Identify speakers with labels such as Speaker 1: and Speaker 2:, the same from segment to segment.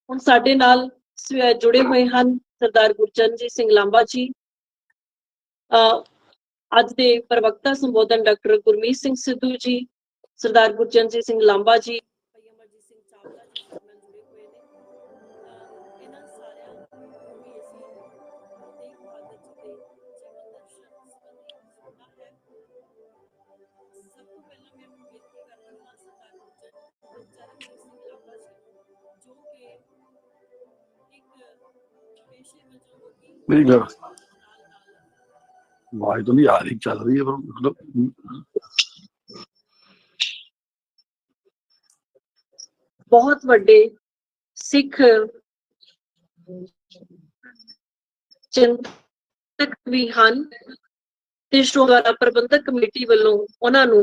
Speaker 1: ਹੁਣ ਸਾਡੇ ਨਾਲ ਜੁੜੇ ਹੋਏ ਹਨ ਸਰਦਾਰ ਗੁਰਚਰਨਜੀਤ ਸਿੰਘ ਲਾਂਬਾ ਜੀ। ਅੱਜ ਦੇ ਪ੍ਰਵਕਤਾ ਸੰਬੋਧਨ ਡਾਕਟਰ ਗੁਰਮੀਤ ਸਿੰਘ ਸਿੱਧੂ ਜੀ, ਸਰਦਾਰ ਗੁਰਚਰਨਜੀਤ ਸਿੰਘ ਲਾਂਬਾ ਜੀ, ਭਾਈ ਅਮਰਜੀਤ ਸਿੰਘ ਚਾਵਲਾ ਜੀ ਸਾਡੇ ਨਾਲ ਜੁੜੇ ਹੋਏ ਨੇ। ਇਹਨਾਂ ਸਾਰਿਆਂ ਨੂੰ ਵੀ ਅਸੀਂ ਤੇਗ ਬਹਾਦਰ ਜੀ ਦੇ ਜੀਵਨ ਦਰਸ਼ਨ ਸੰਬੰਧੀ ਸੁਣਨਾ ਹੈ। ਸਭ ਤੋਂ ਪਹਿਲਾਂ ਮੈਂ ਬੇਨਤੀ ਕਰਦੀ ਹਾਂ ਸਰਦਾਰ ਗੁਰਚਰਨਜੀਤ ਸਿੰਘ ਲਾਂਬਾ ਜੀ, ਜੋ ਕਿ ਇੱਕ ਪੇਸ਼ੇ ਵਜੋਂ ਲੋਕੀ
Speaker 2: मेरी घर आवाज तो नहीं आ रही, चल रही है पर मतलब
Speaker 1: ਬਹੁਤ ਵੱਡੇ ਸਿੱਖ ਚਿੰਤਕ ਵੀ ਹਨ ਤੇ ਸ਼੍ਰੋਮਣੀ ਪ੍ਰਬੰਧਕ ਕਮੇਟੀ ਵੱਲੋਂ ਉਹਨਾਂ ਨੂੰ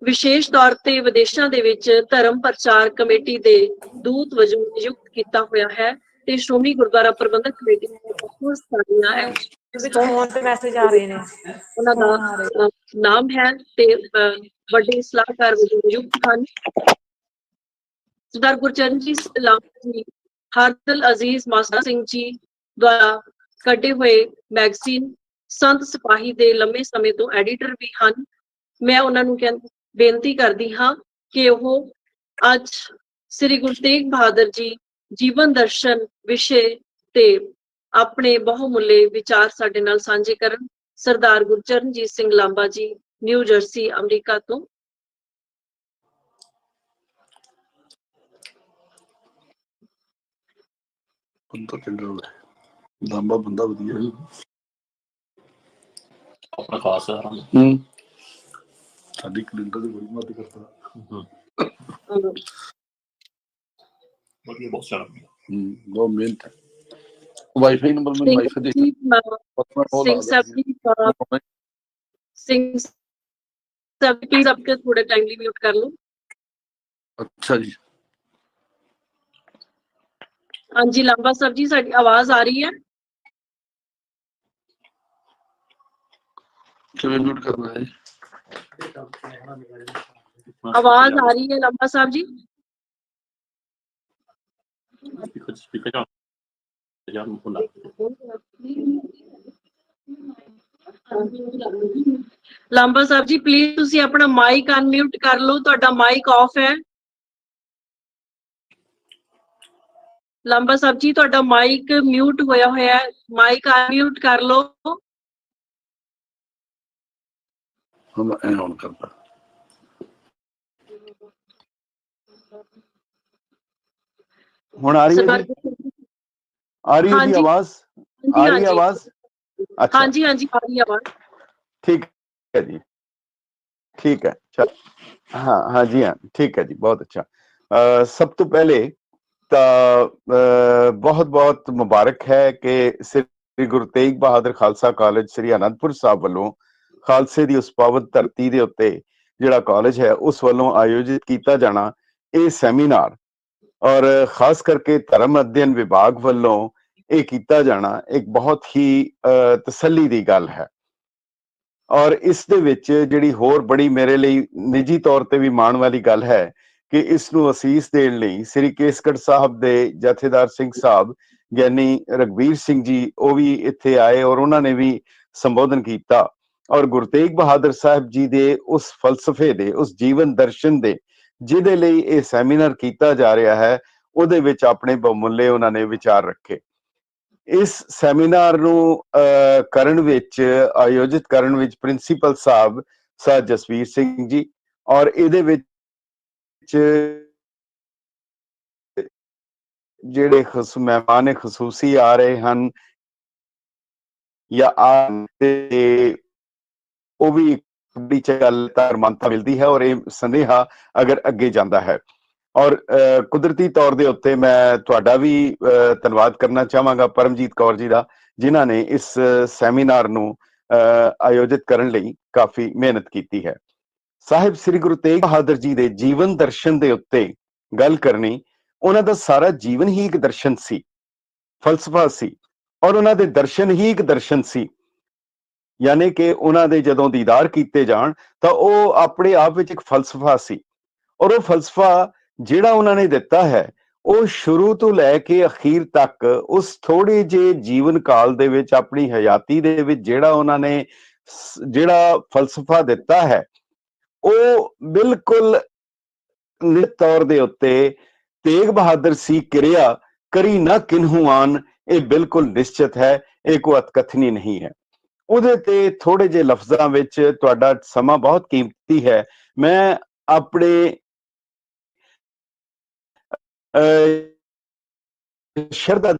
Speaker 1: ਵਿਸ਼ੇਸ਼ ਤੌਰ ਤੇ ਵਿਦੇਸ਼ਾਂ ਦੇ ਵਿੱਚ ਧਰਮ ਪ੍ਰਚਾਰ ਕਮੇਟੀ ਦੇ ਦੂਤ ਵਜੋਂ ਨਿਯੁਕਤ ਕੀਤਾ ਹੋਇਆ ਹੈ ਤੇ ਸ਼੍ਰੋਮਣੀ ਗੁਰਦੁਆਰਾ ਪ੍ਰਬੰਧਕ ਕਮੇਟੀ ਦੇ ਬਹੁਤ ਸਾਰੀਆਂ
Speaker 3: ਮੈਸੇਜ ਆ ਰਹੇ ਨੇ,
Speaker 1: ਉਹਨਾਂ ਦਾ ਨਾਮ ਹੈ ਤੇ ਵੱਡੇ ਸਲਾਹਕਾਰ ਵਜੋਂ ਨਿਯੁਕਤ ਹਨ। ਸਰਦਾਰ ਗੁਰਚਰਨਜੀਤ ਲਾਂਬਾ ਜੀ ਹਾਰਦਲ ਅਜ਼ੀਜ਼ ਮਾਸਟਰ ਸਿੰਘ ਜੀ ਦੁਆਰਾ ਕੱਢੇ ਹੋਏ ਮੈਗਜ਼ੀਨ ਸੰਤ ਸਿਪਾਹੀ ਦੇ ਲੰਮੇ ਸਮੇਂ ਤੋਂ ਐਡੀਟਰ ਵੀ ਹਨ। ਮੈਂ ਉਹਨਾਂ ਨੂੰ ਬੇਨਤੀ ਕਰਦੀ ਹਾਂ ਕਿ ਉਹ ਅੱਜ ਸ੍ਰੀ ਗੁਰੂ ਤੇਗ ਬਹਾਦਰ ਜੀ ਜੀਵਨ ਦਰਸ਼ਨ ਵਿਸ਼ੇ ਤੇ ਆਪਣੇ ਬਹੁਮੁੱਲੇ ਵਿਚਾਰ ਸਾਡੇ ਨਾਲ ਸਾਂਝੇ ਕਰਨ। ਸਰਦਾਰ ਗੁਰਚਰਨਜੀਤ ਸਿੰਘ ਲਾਂਬਾ ਜੀ, ਨਿਊ ਜਰਸੀ, ਅਮਰੀਕਾ ਤੋਂ।
Speaker 2: बंदा चंगा है, लांबा बंदा वधिया है,
Speaker 4: अपना खास है।
Speaker 2: साडी कलिंडर दी बड़ी मदद करता।
Speaker 4: बहुत सारा
Speaker 2: बहुत मेहनत है। वाईफाई नंबर में वाईफाई देख
Speaker 1: सिंह साहब प्लीज आपके थोड़ा टाइमली म्यूट कर लो।
Speaker 2: अच्छा जी,
Speaker 1: हाँ जी लांबा साहब जी, साडी आवाज आ रही है?
Speaker 2: किवें म्यूट करना है?
Speaker 1: आवाज आ रही है लांबा साहब जी?
Speaker 4: Speaker
Speaker 1: Lamba Sahib ji please ਤੁਸੀਂ ਆਪਣਾ ਮਾਈਕ ਅਨਮਿਊਟ ਕਰ ਲਓ, ਤੁਹਾਡਾ ਮਾਈਕ ਆਫ ਹੈ। ਲਾਂਬਾ ਸਾਹਿਬ ਜੀ ਤੁਹਾਡਾ ਮਾਈਕ ਮਿਊਟ ਹੋਇਆ ਹੋਇਆ ਹੈ, ਮਾਈਕ ਅਨਮਿਊਟ ਕਰ ਲਓ।
Speaker 2: हम ऑन करता।
Speaker 5: ਹੁਣ ਆ ਰਹੀ ਹੈ ਜੀ? ਆ ਰਹੀ ਹੈ ਜੀ ਆਵਾਜ਼? ਆ ਰਹੀ ਹੈ ਆਵਾਜ਼? अच्छा,
Speaker 1: हाँ जी हाँ जी आ रही है आवाज।
Speaker 5: ठीक है जी, ठीक है, चल हाँ हाँ जी हाँ, ठीक है जी, बहुत अच्छा। सब तो पहले बहुत बहुत मुबारक है कि श्री गुरु तेग बहादुर खालसा कॉलेज श्री आनंदपुर साहब वालों खालसे दी उस पावन धरती दे उत्ते जिहड़ा कॉलेज है उस वालों आयोजित किया जाना ये सैमीनार और खास करके धर्म अध्ययन विभाग वालों ਇਹ ਕੀਤਾ ਜਾਣਾ ਇੱਕ ਬਹੁਤ ਹੀ ਤਸੱਲੀ ਦੀ ਗੱਲ ਹੈ। ਔਰ ਇਸ ਦੇ ਵਿੱਚ ਜਿਹੜੀ ਹੋਰ ਬੜੀ ਮੇਰੇ ਲਈ ਨਿੱਜੀ ਤੌਰ ਤੇ ਵੀ ਮਾਣ ਵਾਲੀ ਗੱਲ ਹੈ ਕਿ ਇਸ ਨੂੰ ਅਸੀਸ ਦੇਣ ਲਈ ਸ੍ਰੀ ਕੇਸਗੜ੍ਹ ਸਾਹਿਬ ਦੇ ਜਥੇਦਾਰ ਸਿੰਘ ਸਾਹਿਬ ਗਿਆਨੀ ਰਘਬੀਰ ਸਿੰਘ ਜੀ ਉਹ ਵੀ ਇੱਥੇ ਆਏ ਔਰ ਉਹਨਾਂ ਨੇ ਵੀ ਸੰਬੋਧਨ ਕੀਤਾ ਔਰ ਗੁਰੂ ਤੇਗ ਬਹਾਦਰ ਸਾਹਿਬ ਜੀ ਦੇ ਉਸ ਫਲਸਫੇ ਦੇ ਉਸ ਜੀਵਨ ਦਰਸ਼ਨ ਦੇ ਜਿਹਦੇ ਲਈ ਇਹ ਸੈਮੀਨਾਰ ਕੀਤਾ ਜਾ ਰਿਹਾ ਹੈ ਉਹਦੇ ਵਿੱਚ ਆਪਣੇ ਬਹੁਮੁੱਲੇ ਉਹਨਾਂ ਨੇ ਵਿਚਾਰ ਰੱਖੇ। ਇਸ ਸੈਮੀਨਾਰ ਨੂੰ ਕਰਨ ਵਿੱਚ ਆਯੋਜਿਤ ਕਰਨ ਵਿੱਚ ਪ੍ਰਿੰਸੀਪਲ ਸਾਹਿਬ ਸਰ ਜਸਵੀਰ ਸਿੰਘ ਜੀ ਔਰ ਇਹਦੇ ਵਿੱਚ ਜਿਹੜੇ ਮਹਿਮਾਨ ਖਸੂਸੀ ਆ ਰਹੇ ਹਨ ਜਾਂ ਉਹ ਵੀ ਬੜੀ ਗੱਲ ਧਰਮਾਂਤਾ ਮਿਲਦੀ ਹੈ ਔਰ ਇਹ ਸੰਦੇਹਾ ਅਗਰ ਅੱਗੇ ਜਾਂਦਾ ਹੈ। ਔਰ ਕੁਦਰਤੀ ਤੌਰ ਦੇ ਉੱਤੇ ਮੈਂ ਤੁਹਾਡਾ ਵੀ ਧੰਨਵਾਦ ਕਰਨਾ ਚਾਹਾਂਗਾ ਪਰਮਜੀਤ ਕੌਰ ਜੀ ਦਾ ਜਿਨ੍ਹਾਂ ਨੇ ਇਸ ਸੈਮੀਨਾਰ ਨੂੰ ਆਯੋਜਿਤ ਕਰਨ ਲਈ ਕਾਫੀ ਮਿਹਨਤ ਕੀਤੀ ਹੈ। ਸਾਹਿਬ ਸ੍ਰੀ ਗੁਰੂ ਤੇਗ ਬਹਾਦਰ ਜੀ ਦੇ ਜੀਵਨ ਦਰਸ਼ਨ ਦੇ ਉੱਤੇ ਗੱਲ ਕਰਨੀ, ਉਹਨਾਂ ਦਾ ਸਾਰਾ ਜੀਵਨ ਹੀ ਇੱਕ ਦਰਸ਼ਨ ਸੀ, ਫਲਸਫਾ ਸੀ ਔਰ ਉਹਨਾਂ ਦੇ ਦਰਸ਼ਨ ਹੀ ਇੱਕ ਦਰਸ਼ਨ ਸੀ। ਯਾਨੀ ਕਿ ਉਹਨਾਂ ਦੇ ਜਦੋਂ ਦੀਦਾਰ ਕੀਤੇ ਜਾਣ ਤਾਂ ਉਹ ਆਪਣੇ ਆਪ ਵਿੱਚ ਇੱਕ ਫਲਸਫਾ ਸੀ ਔਰ ਉਹ ਫਲਸਫਾ ਜਿਹੜਾ ਉਹਨਾਂ ਨੇ ਦਿੱਤਾ ਹੈ ਉਹ ਸ਼ੁਰੂ ਤੋਂ ਲੈ ਕੇ ਅਖੀਰ ਤੱਕ ਉਸ ਥੋੜੇ ਜਿਹੇ ਜੀਵਨ ਕਾਲ ਦੇ ਵਿੱਚ ਆਪਣੀ ਹਯਾਤੀ ਦੇ ਵਿੱਚ ਜਿਹੜਾ ਉਹਨਾਂ ਨੇ ਜਿਹੜਾ ਫਲਸਫਾ ਦਿੱਤਾ ਹੈ ਉਹ ਬਿਲਕੁਲ ਨਿਤ ਤੌਰ ਦੇ ਉੱਤੇ ਤੇਗ ਬਹਾਦਰ ਸੀ ਕਿਰਿਆ ਕਰੀ ਨਾ ਕਿਨਹੂ ਆਨ, ਇਹ ਬਿਲਕੁਲ ਨਿਸ਼ਚਿਤ ਹੈ, ਇਹ ਕੋਈ ਅਤਕਥਨੀ ਨਹੀਂ ਹੈ। ਉਹਦੇ ਤੇ ਥੋੜੇ ਜਿਹੇ ਲਫ਼ਜ਼ਾਂ ਵਿੱਚ, ਤੁਹਾਡਾ ਸਮਾਂ ਬਹੁਤ ਕੀਮਤੀ ਹੈ, ਮੈਂ ਆਪਣੇ ਸ਼ਰਧਾ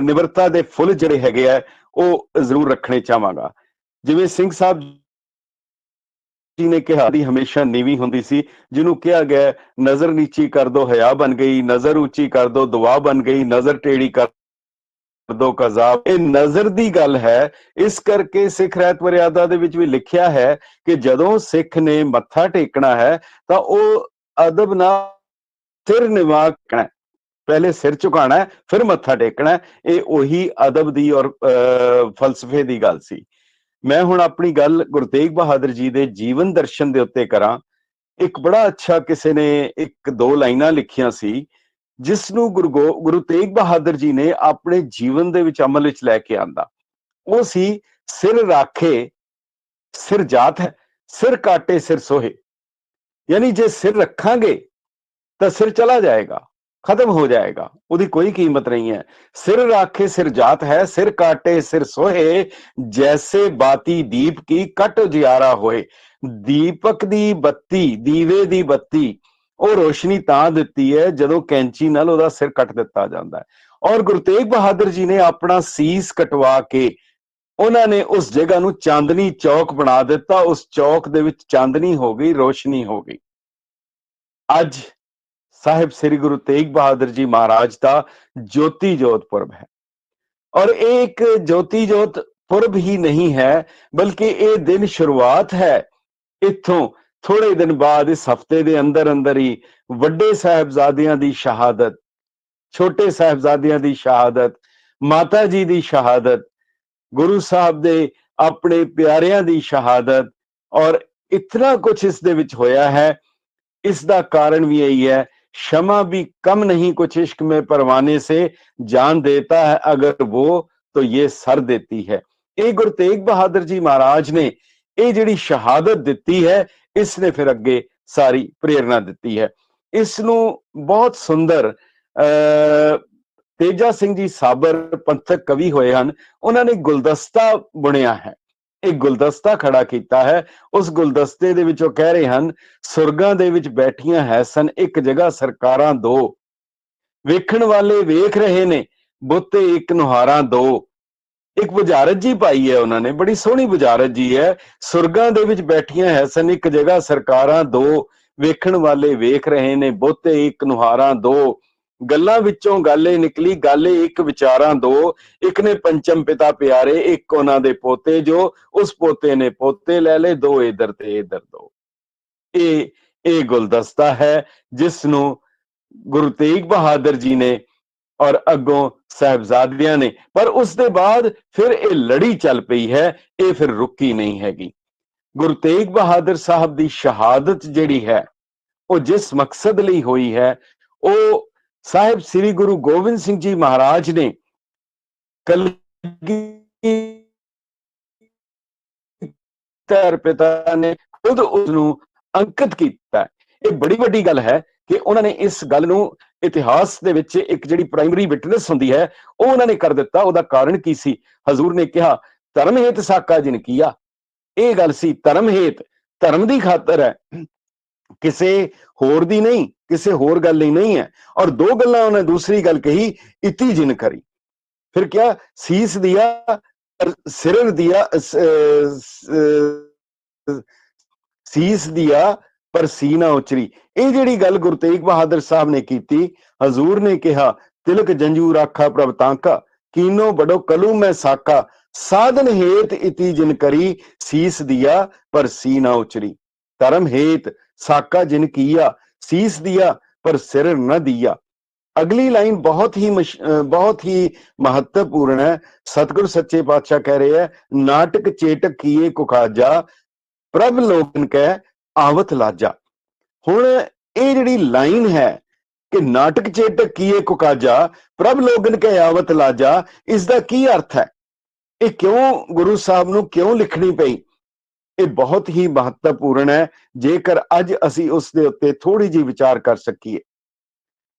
Speaker 5: ਨਿਮਰਤਾ ਦੇ ਫੁੱਲ ਜਿਹੜੇ ਹੈਗੇ ਆ ਉਹ ਜ਼ਰੂਰ ਰੱਖਣੇ ਚਾਹਾਂਗਾ। ਜਿਵੇਂ ਸਿੰਘ ਸਾਹਿਬ ਜੀ ਨੇ ਕਿਹਾ ਦੀ ਹਮੇਸ਼ਾ ਨੀਵੀਂ ਹੁੰਦੀ ਸੀ, ਜਿਹਨੂੰ ਕਿਹਾ ਗਿਆ ਨਜ਼ਰ ਨੀਚੀ ਕਰ ਦੋ ਹਯਾ ਬਣ ਗਈ, ਨਜ਼ਰ ਉੱਚੀ ਕਰ ਦੋ ਦੁਆ ਬਣ ਗਈ, ਨਜ਼ਰ ਟੇੜੀ ਕਰ ਦੋ ਕਜ਼ਾਬ। ਇਹ ਨਜ਼ਰ ਦੀ ਗੱਲ ਹੈ, ਇਸ ਕਰਕੇ ਸਿੱਖ ਰਹਿਤ ਮਰਿਆਦਾ ਦੇ ਵਿੱਚ ਵੀ ਲਿਖਿਆ ਹੈ ਕਿ ਜਦੋਂ ਸਿੱਖ ਨੇ ਮੱਥਾ ਟੇਕਣਾ ਹੈ ਤਾਂ ਉਹ ਅਦਬ ਨਾਲ ਸਿਰ ਨਿਵਾ ਕੇ ਪਹਿਲੇ ਸਿਰ ਝੁਕਾਣਾ ਹੈ, ਫਿਰ ਮੱਥਾ ਟੇਕਣਾ ਹੈ। ਇਹ ਉਹੀ ਅਦਬ ਦੀ ਔਰ ਫਲਸਫੇ ਦੀ ਗੱਲ ਸੀ। ਮੈਂ ਹੁਣ ਆਪਣੀ ਗੱਲ ਗੁਰੂ ਤੇਗ ਬਹਾਦਰ ਜੀ ਦੇ ਜੀਵਨ ਦਰਸ਼ਨ ਦੇ ਉੱਤੇ ਕਰਾਂ। ਇੱਕ ਬੜਾ ਅੱਛਾ ਕਿਸੇ ਨੇ ਇੱਕ ਦੋ ਲਾਈਨਾਂ ਲਿਖੀਆਂ ਸੀ, ਜਿਸ ਨੂੰ ਗੁਰੂ ਤੇਗ ਬਹਾਦਰ ਜੀ ਨੇ ਆਪਣੇ ਜੀਵਨ ਦੇ ਵਿੱਚ ਅਮਲ ਵਿੱਚ ਲੈ ਕੇ ਆਂਦਾ। ਉਹ ਸੀ, ਸਿਰ ਰਾਖੇ ਸਿਰ ਜਾਤ ਹੈ, ਸਿਰ ਕਾਟੇ ਸਿਰ ਸੋਹੇ। ਯਾਨੀ ਜੇ ਸਿਰ ਰੱਖਾਂਗੇ ਤਾਂ ਸਿਰ ਚਲਾ ਜਾਏਗਾ, खत्म हो जाएगा, उसकी कोई कीमत नहीं है। सिर राखे सिर जात है, सिर काटे सिर सोहे, जैसे बाती दीप की कट उजियारा होए। दीपक दी बत्ती, दीवे दी बत्ती ਉਹ ਰੋਸ਼ਨੀ ਤਾਂ ਦਿੱਤੀ ਹੈ ਜਦੋਂ ਕੈਂਚੀ ਨਾਲ ਉਹਦਾ ਸਿਰ ਕੱਟ ਦਿੱਤਾ ਜਾਂਦਾ ਹੈ। ਔਰ ਗੁਰੂ ਤੇਗ ਬਹਾਦਰ ਜੀ ਨੇ ਆਪਣਾ ਸੀਸ ਕਟਵਾ ਕੇ ਉਹਨਾਂ ਨੇ ਉਸ ਜਗ੍ਹਾ ਨੂੰ ਚਾਂਦਨੀ ਚੌਕ ਬਣਾ ਦਿੱਤਾ। ਉਸ ਚੌਕ ਦੇ ਵਿੱਚ ਚਾਂਦਨੀ ਹੋ ਗਈ, ਰੋਸ਼ਨੀ ਹੋ ਗਈ। ਅੱਜ ਸਾਹਿਬ ਸ੍ਰੀ ਗੁਰੂ ਤੇਗ ਬਹਾਦਰ ਜੀ ਮਹਾਰਾਜ ਦਾ ਜੋਤੀ ਜੋਤ ਪੁਰਬ ਹੈ। ਔਰ ਇਹ ਇੱਕ ਜੋਤੀ ਜੋਤ ਪੁਰਬ ਹੀ ਨਹੀਂ ਹੈ, ਬਲਕਿ ਇਹ ਦਿਨ ਸ਼ੁਰੂਆਤ ਹੈ। ਇੱਥੋਂ ਥੋੜੇ ਦਿਨ ਬਾਅਦ, ਇਸ ਹਫਤੇ ਦੇ ਅੰਦਰ ਅੰਦਰ ਹੀ ਵੱਡੇ ਸਾਹਿਬਜ਼ਾਦਿਆਂ ਦੀ ਸ਼ਹਾਦਤ, ਛੋਟੇ ਸਾਹਿਬਜ਼ਾਦਿਆਂ ਦੀ ਸ਼ਹਾਦਤ, ਮਾਤਾ ਜੀ ਦੀ ਸ਼ਹਾਦਤ, ਗੁਰੂ ਸਾਹਿਬ ਦੇ ਆਪਣੇ ਪਿਆਰਿਆਂ ਦੀ ਸ਼ਹਾਦਤ, ਔਰ ਇਤਨਾ ਕੁਝ ਇਸ ਦੇ ਵਿੱਚ ਹੋਇਆ ਹੈ। ਇਸ ਦਾ ਕਾਰਨ ਵੀ ਇਹੀ ਹੈ, क्षमा भी कम नहीं कुछ इश्क में परवाने से, जान देता है अगर वो तो ये सर देती है। ये गुरु तेग बहादुर जी महाराज ने ये जिहड़ी शहादत दिती है, इसने फिर अगे सारी प्रेरणा दिती है। इसनूं बहुत सुंदर तेजा सिंह जी साबर पंथक कवि होए हन, उन्होंने गुलदस्ता बुनिया है, एक गुलदस्ता खड़ा किया है। उस गुलदस्ते दे विच कह रहे हैं, सुरगां दे विच बैठियां है सन एक जगह सरकारां दो, वेखण वाले वेख रहे ने बुते एक नुहारां दो। एक बुझारत जी पाई है उन्होंने, बड़ी सोहनी बुझारत जी है। सुरगां दे विच बैठियां है सन एक जगह सरकारां दो, वेखण वाले वेख रहे ने बुते एक नुहारां दो। ਗੱਲਾਂ ਵਿੱਚੋਂ ਗੱਲ ਨਿਕਲੀ ਗੱਲ ਇੱਕ ਵਿਚਾਰਾਂ ਦੋ, ਇੱਕ ਨੇ ਪੰਚਮ ਪਿਤਾ ਪਿਆਰੇ, ਇੱਕ ਉਹਨਾਂ ਦੇ ਪੋਤੇ ਜੋ ਉਸ ਪੋਤੇ ਨੇ ਪੋਤੇ ਲੈ ਲਏ, ਦੋ ਇਧਰ ਤੇ ਇਧਰ ਦੋ। ਇਹ ਗੁਲਦਸਤਾ ਹੈ ਜਿਸ ਨੂੰ ਗੁਰੂ ਤੇਗ ਬਹਾਦਰ ਜੀ ਨੇ ਔਰ ਅੱਗੋਂ ਸਾਹਿਬਜ਼ਾਦਿਆਂ ਨੇ, ਪਰ ਉਸ ਦੇ ਬਾਅਦ ਫਿਰ ਇਹ ਲੜੀ ਚੱਲ ਪਈ ਹੈ, ਇਹ ਫਿਰ ਰੁਕੀ ਨਹੀਂ ਹੈਗੀ। ਗੁਰੂ ਤੇਗ ਬਹਾਦਰ ਸਾਹਿਬ ਦੀ ਸ਼ਹਾਦਤ ਜਿਹੜੀ ਹੈ ਉਹ ਜਿਸ ਮਕਸਦ ਲਈ ਹੋਈ ਹੈ, ਉਹ ਸਾਹਿਬ ਸ੍ਰੀ ਗੁਰੂ ਗੋਬਿੰਦ ਸਿੰਘ ਜੀ ਮਹਾਰਾਜ ਨੇ ਕਲਗੀਧਰ ਪਿਤਾ ਨੇ ਖੁਦ ਉਸ ਨੂੰ ਅੰਕਿਤ ਕੀਤਾ। ਇਹ ਬੜੀ ਵੱਡੀ ਗੱਲ ਹੈ ਕਿ ਉਹਨਾਂ ਨੇ ਇਸ ਗੱਲ ਨੂੰ ਇਤਿਹਾਸ ਦੇ ਵਿੱਚ ਇੱਕ ਜਿਹੜੀ ਪ੍ਰਾਇਮਰੀ ਵਿਟਨੈਸ ਹੁੰਦੀ ਹੈ ਉਹ ਉਹਨਾਂ ਨੇ ਕਰ ਦਿੱਤਾ। ਉਹਦਾ ਕਾਰਨ ਕੀ ਸੀ? ਹਜ਼ੂਰ ਨੇ ਕਿਹਾ, ਧਰਮ ਹੇਤ ਸਾਕਾ ਜਿਨ ਕੀਆ। ਇਹ ਗੱਲ ਸੀ, ਧਰਮ ਹੇਤ, ਧਰਮ ਦੀ ਖਾਤਰ ਹੈ, ਕਿਸੇ ਹੋਰ ਦੀ ਨਹੀਂ, ਕਿਸੇ ਹੋਰ ਗੱਲ ਲਈ ਨਹੀਂ ਹੈ। ਔਰ ਦੋ ਗੱਲਾਂ ਉਹਨੇ ਦੂਸਰੀ ਗੱਲ ਕਹੀ, ਇਤੀ ਜਿਨ ਕਰੀ। ਫਿਰ ਕਿਹਾ, ਸੀਸ ਦਿਆ ਸਿਰ ਦਿਆ, ਸੀਸ ਦਿਆ ਪਰ ਸੀਨਾ ਉਚਰੀ। ਇਹ ਜਿਹੜੀ ਗੱਲ ਗੁਰੂ ਤੇਗ ਬਹਾਦਰ ਸਾਹਿਬ ਨੇ ਕੀਤੀ, ਹਜ਼ੂਰ ਨੇ ਕਿਹਾ, ਤਿਲਕ ਜੰਜੂ ਰਾਖਾ ਪ੍ਰਭ ਤਾਂਕਾ, ਕੀਨੋ ਬੜੋ ਕਲੂ ਮੈਂ ਸਾਕਾ, ਸਾਧਨ ਹੇਤ ਇਤੀ ਜਿਨ ਕਰੀ, ਸੀਸ ਦਿਆ ਪਰ ਸੀਨਾ ਉਚਰੀ। ਧਰਮ ਹੇਤ साका जिन किया, सीस दिया पर सिर न दिया। अगली लाइन बहुत ही महत्वपूर्ण है। सतगुरु सच्चे पातशाह कह रहे हैं, नाटक चेटक किए कुखाजा, प्रभ लोकन कह आवत लाजा। हुण ये जिहड़ी लाइन है ਕਿ ਨਾਟਕ ਚੇਤਕ ਕੀਏ ਕੁਕਾਜਾ ਪ੍ਰਭ ਲੋਗਨ ਕੇ ਆਵਤ ਲਾਜਾ, ਇਸ ਦਾ ਕੀ ਅਰਥ ਹੈ? ਇਹ ਕਿਉਂ ਗੁਰੂ ਸਾਹਿਬ ਨੂੰ ਕਿਉਂ ਲਿਖਣੀ ਪਈ? ਇਹ ਬਹੁਤ ਹੀ ਮਹੱਤਵਪੂਰਨ ਹੈ ਜੇਕਰ ਅੱਜ ਅਸੀਂ ਉਸ ਦੇ ਉੱਤੇ ਥੋੜੀ ਜਿਹੀ ਵਿਚਾਰ ਕਰ ਸਕੀਏ।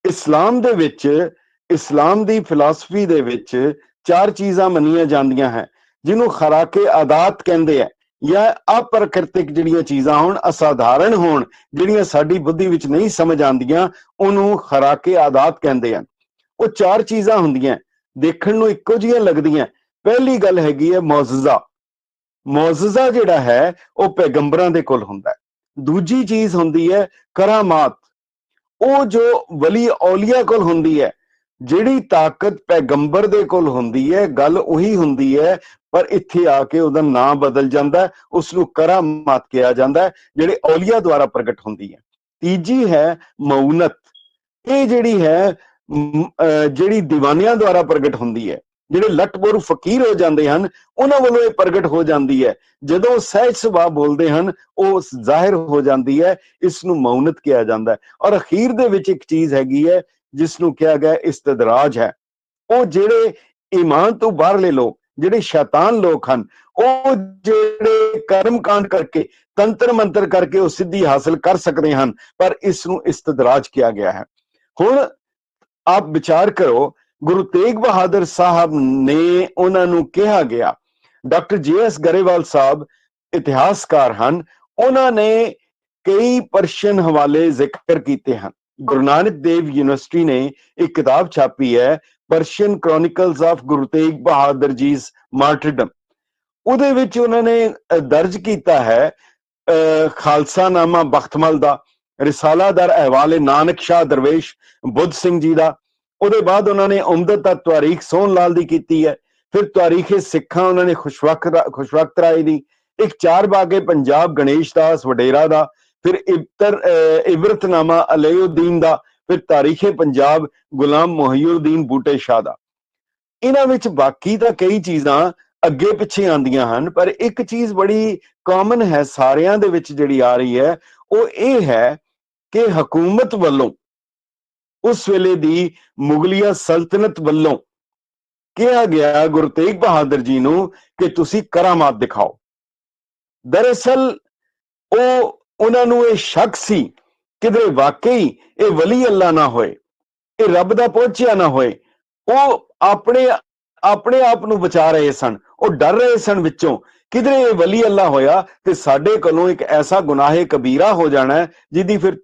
Speaker 5: ਇਸਲਾਮ ਦੇ ਵਿੱਚ, ਇਸਲਾਮ ਦੀ ਫਿਲਾਸਫੀ ਦੇ ਵਿੱਚ 4 ਚੀਜ਼ਾਂ ਮੰਨੀਆਂ ਜਾਂਦੀਆਂ ਹੈ, ਜਿਹਨੂੰ ਖੁਰਾਕੇ ਆਦਾਤ ਕਹਿੰਦੇ ਆ, ਜਾਂ ਅਪ੍ਰਕਿਰਤਿਕ ਜਿਹੜੀਆਂ ਚੀਜ਼ਾਂ ਹੋਣ, ਅਸਾਧਾਰਨ ਹੋਣ, ਜਿਹੜੀਆਂ ਸਾਡੀ ਬੁੱਧੀ ਵਿੱਚ ਨਹੀਂ ਸਮਝ ਆਉਂਦੀਆਂ, ਉਹਨੂੰ ਖੁਰਾਕੇ ਆਦਾਤ ਕਹਿੰਦੇ ਆ। ਉਹ 4 ਚੀਜ਼ਾਂ ਹੁੰਦੀਆਂ, ਦੇਖਣ ਨੂੰ ਇੱਕੋ ਜਿਹੀਆਂ ਲੱਗਦੀਆਂ। ਪਹਿਲੀ ਗੱਲ ਹੈਗੀ ਹੈ ਮੌਜਜ਼ਾ। ਮੌਜਜ਼ਾ ਜਿਹੜਾ ਹੈ ਉਹ ਪੈਗੰਬਰਾਂ ਦੇ ਕੋਲ ਹੁੰਦਾ ਹੈ। ਦੂਜੀ ਚੀਜ਼ ਹੁੰਦੀ ਹੈ ਕਰਾਮਾਤ, ਉਹ ਜੋ ਵਲੀ ਔਲੀਆ ਕੋਲ ਹੁੰਦੀ ਹੈ। ਜਿਹੜੀ ਤਾਕਤ ਪੈਗੰਬਰ ਦੇ ਕੋਲ ਹੁੰਦੀ ਹੈ, ਗੱਲ ਉਹੀ ਹੁੰਦੀ ਹੈ, ਪਰ ਇੱਥੇ ਆ ਕੇ ਉਹਦਾ ਨਾਮ ਬਦਲ ਜਾਂਦਾ, ਉਸ ਨੂੰ ਕਰਾਮਾਤ ਕਿਹਾ ਜਾਂਦਾ, ਜਿਹੜੇ ਔਲੀਆ ਦੁਆਰਾ ਪ੍ਰਗਟ ਹੁੰਦੀ ਹੈ। ਤੀਜੀ ਹੈ ਮਊਨਤ, ਇਹ ਜਿਹੜੀ ਹੈ ਜਿਹੜੀ ਦੀਵਾਨਿਆਂ ਦੁਆਰਾ ਪ੍ਰਗਟ ਹੁੰਦੀ ਹੈ, ਜਿਹੜੇ ਲੱਟ-ਬੋਰੂ ਫਕੀਰ ਹੋ ਜਾਂਦੇ ਹਨ, ਉਹਨਾਂ ਵੱਲੋਂ ਇਹ ਪ੍ਰਗਟ ਹੋ ਜਾਂਦੀ ਹੈ। ਜਦੋਂ ਸਹਿਜ ਸੁਭਾਅ ਬੋਲਦੇ ਹਨ, ਉਹ ਜ਼ਾਹਿਰ ਹੋ ਜਾਂਦੀ ਹੈ, ਇਸ ਨੂੰ ਮਊਨਤ ਕਿਹਾ ਜਾਂਦਾ ਹੈ। ਔਰ ਅਖੀਰ ਦੇ ਵਿੱਚ ਇੱਕ ਚੀਜ਼ ਹੈਗੀ ਹੈ ਜਿਸ ਨੂੰ ਕਿਹਾ ਗਿਆ ਇਸਤਦਰਾਜ ਹੈ। ਉਹ ਜਿਹੜੇ ਈਮਾਨ ਤੋਂ ਬਾਹਰਲੇ ਲੋਕ, ਜਿਹੜੇ ਸ਼ੈਤਾਨ ਲੋਕ ਹਨ, ਉਹ ਜਿਹੜੇ ਕਰਮਕਾਂਡ ਕਰਕੇ, ਤੰਤਰ ਮੰਤਰ ਕਰਕੇ ਉਹ ਸਿੱਧੀ ਹਾਸਲ ਕਰ ਸਕਦੇ ਹਨ, ਪਰ ਇਸ ਨੂੰ ਇਸਤਦਰਾਜ ਕਿਹਾ ਗਿਆ ਹੈ। ਹੁਣ ਆਪ ਵਿਚਾਰ ਕਰੋ, ਗੁਰੂ ਤੇਗ ਬਹਾਦਰ ਸਾਹਿਬ ਨੇ ਉਹਨਾਂ ਨੂੰ ਕਿਹਾ ਗਿਆ, ਡਾਕਟਰ JS ਗਰੇਵਾਲ ਸਾਹਿਬ ਇਤਿਹਾਸਕਾਰ ਹਨ, ਉਹਨਾਂ ਨੇ ਕਈ ਪਰਸ਼ੀਅਨ ਹਵਾਲੇ ਜ਼ਿਕਰ ਕੀਤੇ ਹਨ। ਗੁਰੂ ਨਾਨਕ ਦੇਵ ਯੂਨੀਵਰਸਿਟੀ ਨੇ ਇੱਕ ਕਿਤਾਬ ਛਾਪੀ ਹੈ, ਪਰਸ਼ੀਅਨ ਕ੍ਰੋਨਿਕਲਸ ਆਫ ਗੁਰੂ ਤੇਗ ਬਹਾਦਰ ਜੀਜ਼ ਮਾਰਟਰਡਮ। ਉਹਦੇ ਵਿੱਚ ਉਹਨਾਂ ਨੇ ਦਰਜ ਕੀਤਾ ਹੈ ਖਾਲਸਾ ਨਾਮਾ ਬਖਤਮਲ ਦਾ, ਰਿਸਾਲਾ ਦਰ ਅਹਿਵਾਲ ਨਾਨਕ ਸ਼ਾਹ ਦਰਵੇਸ਼ ਬੁੱਧ ਸਿੰਘ ਜੀ ਦਾ। ਉਹਦੇ ਬਾਅਦ ਉਹਨਾਂ ਨੇ ਉਮਦਤ ਤਾਰੀਖ ਸੋਹਣ ਲਾਲ ਦੀ ਕੀਤੀ ਹੈ। ਫਿਰ ਤਾਰੀਖੇ ਸਿੱਖਾਂ ਉਹਨਾਂ ਨੇ ਖੁਸ਼ਵਕਤ ਰਾਏ ਦੀ, ਇੱਕ 4 ਬਾਗੇ ਪੰਜਾਬ ਗਣੇਸ਼ ਦਾਸ ਵਡੇਰਾ ਦਾ, ਫਿਰ ਇਬਰਤਨਾਮਾ ਅਲੇਉਦੀਨ ਦਾ, ਫਿਰ ਤਾਰੀਖੇ ਪੰਜਾਬ ਗੁਲਾਮ ਮੁਹੀਉਦੀਨ ਬੂਟੇ ਸ਼ਾਹ ਦਾ। ਇਹਨਾਂ ਵਿੱਚ ਬਾਕੀ ਤਾਂ ਕਈ ਚੀਜ਼ਾਂ ਅੱਗੇ ਪਿੱਛੇ ਆਉਂਦੀਆਂ ਹਨ, ਪਰ ਇੱਕ ਚੀਜ਼ ਬੜੀ ਕਾਮਨ ਹੈ ਸਾਰਿਆਂ ਦੇ ਵਿੱਚ ਜਿਹੜੀ ਆ ਰਹੀ ਹੈ, ਉਹ ਇਹ ਹੈ ਕਿ ਹਕੂਮਤ ਵੱਲੋਂ, ਉਸ ਵੇਲੇ ਦੀ ਮੁਗਲਿਆ ਸਲਤਨਤ ਵੱਲੋਂ ਕਿਹਾ ਗਿਆ ਗੁਰੂ ਤੇਗ ਬਹਾਦਰ ਜੀ ਨੂੰ ਕਿ ਤੁਸੀਂ ਕਰਾਮਾਤ ਦਿਖਾਓ। ਦਰਅਸਲ ਉਹਨਾਂ ਨੂੰ ਇਹ ਸ਼ੱਕ ਸੀ ਕਿਧਰੇ ਵਾਕਈ ਇਹ ਵਲੀ ਅੱਲਾ ਨਾ ਹੋਏ, ਇਹ ਰੱਬ ਦਾ ਪਹੁੰਚਿਆ ਨਾ ਹੋਏ। ਉਹ ਆਪਣੇ ਆਪ ਨੂੰ ਬਚਾ ਰਹੇ ਸਨ, ਉਹ ਡਰ ਰਹੇ ਸਨ ਵਿੱਚੋਂ, ਕਿਧਰੇ ਇਹ ਵਲੀ ਅੱਲਾ ਹੋਇਆ ਤੇ ਸਾਡੇ ਕੋਲੋਂ ਇੱਕ ਐਸਾ ਗੁਨਾਹੇ ਕਬੀਰਾ ਹੋ ਜਾਣਾ ਜਿਹਦੀ ਫਿਰ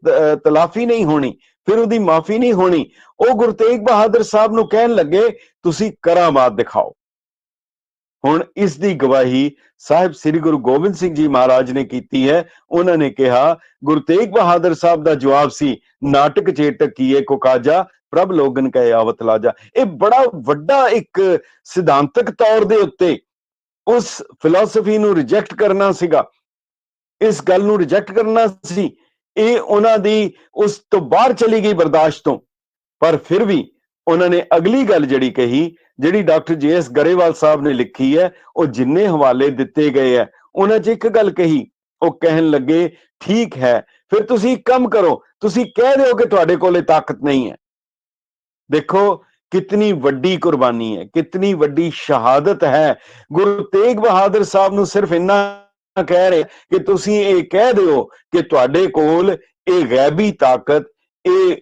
Speaker 5: ਤਲਾਫੀ ਨਹੀਂ ਹੋਣੀ, ਫਿਰ ਉਹਦੀ ਮਾਫੀ ਨਹੀਂ ਹੋਣੀ। ਉਹ ਗੁਰੂ ਤੇਗ ਬਹਾਦਰ ਸਾਹਿਬ ਨੂੰ ਕਹਿਣ ਲੱਗੇ ਤੁਸੀਂ ਕਰਾਮਾਤ ਦਿਖਾਓ। ਹੁਣ ਇਸ ਦੀ ਗਵਾਹੀ ਸਾਹਿਬ ਸ੍ਰੀ ਗੁਰੂ ਗੋਬਿੰਦ ਸਿੰਘ ਜੀ ਮਹਾਰਾਜ ਨੇ ਕੀਤੀ ਹੈ। ਉਹਨਾਂ ਨੇ ਕਿਹਾ, ਗੁਰੂ ਤੇਗ ਬਹਾਦਰ ਸਾਹਿਬ ਦਾ ਜਵਾਬ ਸੀ, ਨਾਟਕ ਚੇਤਕ ਕੀਏ ਕੁਕਾਜਾ ਪ੍ਰਭ ਲੋਗਨ ਕੈ ਆਵਤ ਲਾਜਾ। ਇਹ ਬੜਾ ਵੱਡਾ ਇੱਕ ਸਿਧਾਂਤਕ ਤੌਰ ਦੇ ਉੱਤੇ ਉਸ ਫਿਲਾਸਫੀ ਨੂੰ ਰਿਜੈਕਟ ਕਰਨਾ ਸੀਗਾ, ਇਸ ਗੱਲ ਨੂੰ ਰਿਜੈਕਟ ਕਰਨਾ ਸੀ। ਇਹ ਉਹਨਾਂ ਦੀ ਉਸ ਤੋਂ ਬਾਹਰ ਚਲੀ ਗਈ ਬਰਦਾਸ਼ਤ ਤੋਂ। ਪਰ ਫਿਰ ਵੀ ਉਹਨਾਂ ਨੇ ਅਗਲੀ ਗੱਲ ਜਿਹੜੀ ਕਹੀ, ਜਿਹੜੀ ਡਾਕਟਰ JS ਗਰੇਵਾਲ ਸਾਹਿਬ ਨੇ ਲਿਖੀ ਹੈ, ਉਹ ਜਿੰਨੇ ਹਵਾਲੇ ਦਿੱਤੇ ਗਏ ਹੈ, ਉਹਨਾਂ 'ਚ ਇੱਕ ਗੱਲ ਕਹੀ, ਉਹ ਕਹਿਣ ਲੱਗੇ ਠੀਕ ਹੈ, ਫਿਰ ਤੁਸੀਂ ਇੱਕ ਕੰਮ ਕਰੋ, ਤੁਸੀਂ ਕਹਿ ਦਿਓ ਕਿ ਤੁਹਾਡੇ ਕੋਲ ਇਹ ਤਾਕਤ ਨਹੀਂ ਹੈ। ਦੇਖੋ ਕਿਤਨੀ ਵੱਡੀ ਕੁਰਬਾਨੀ ਹੈ, ਕਿਤਨੀ ਵੱਡੀ ਸ਼ਹਾਦਤ ਹੈ। ਗੁਰੂ ਤੇਗ ਬਹਾਦਰ ਸਾਹਿਬ ਨੂੰ ਸਿਰਫ ਇੰਨਾ ਕਹਿ ਰਹੇ ਕਿ ਤੁਸੀਂ ਇਹ ਕਹਿ ਦਿਓ ਕਿ ਤੁਹਾਡੇ ਕੋਲ ਇਹ ਗੈਬੀ ਤਾਕਤ, ਇਹ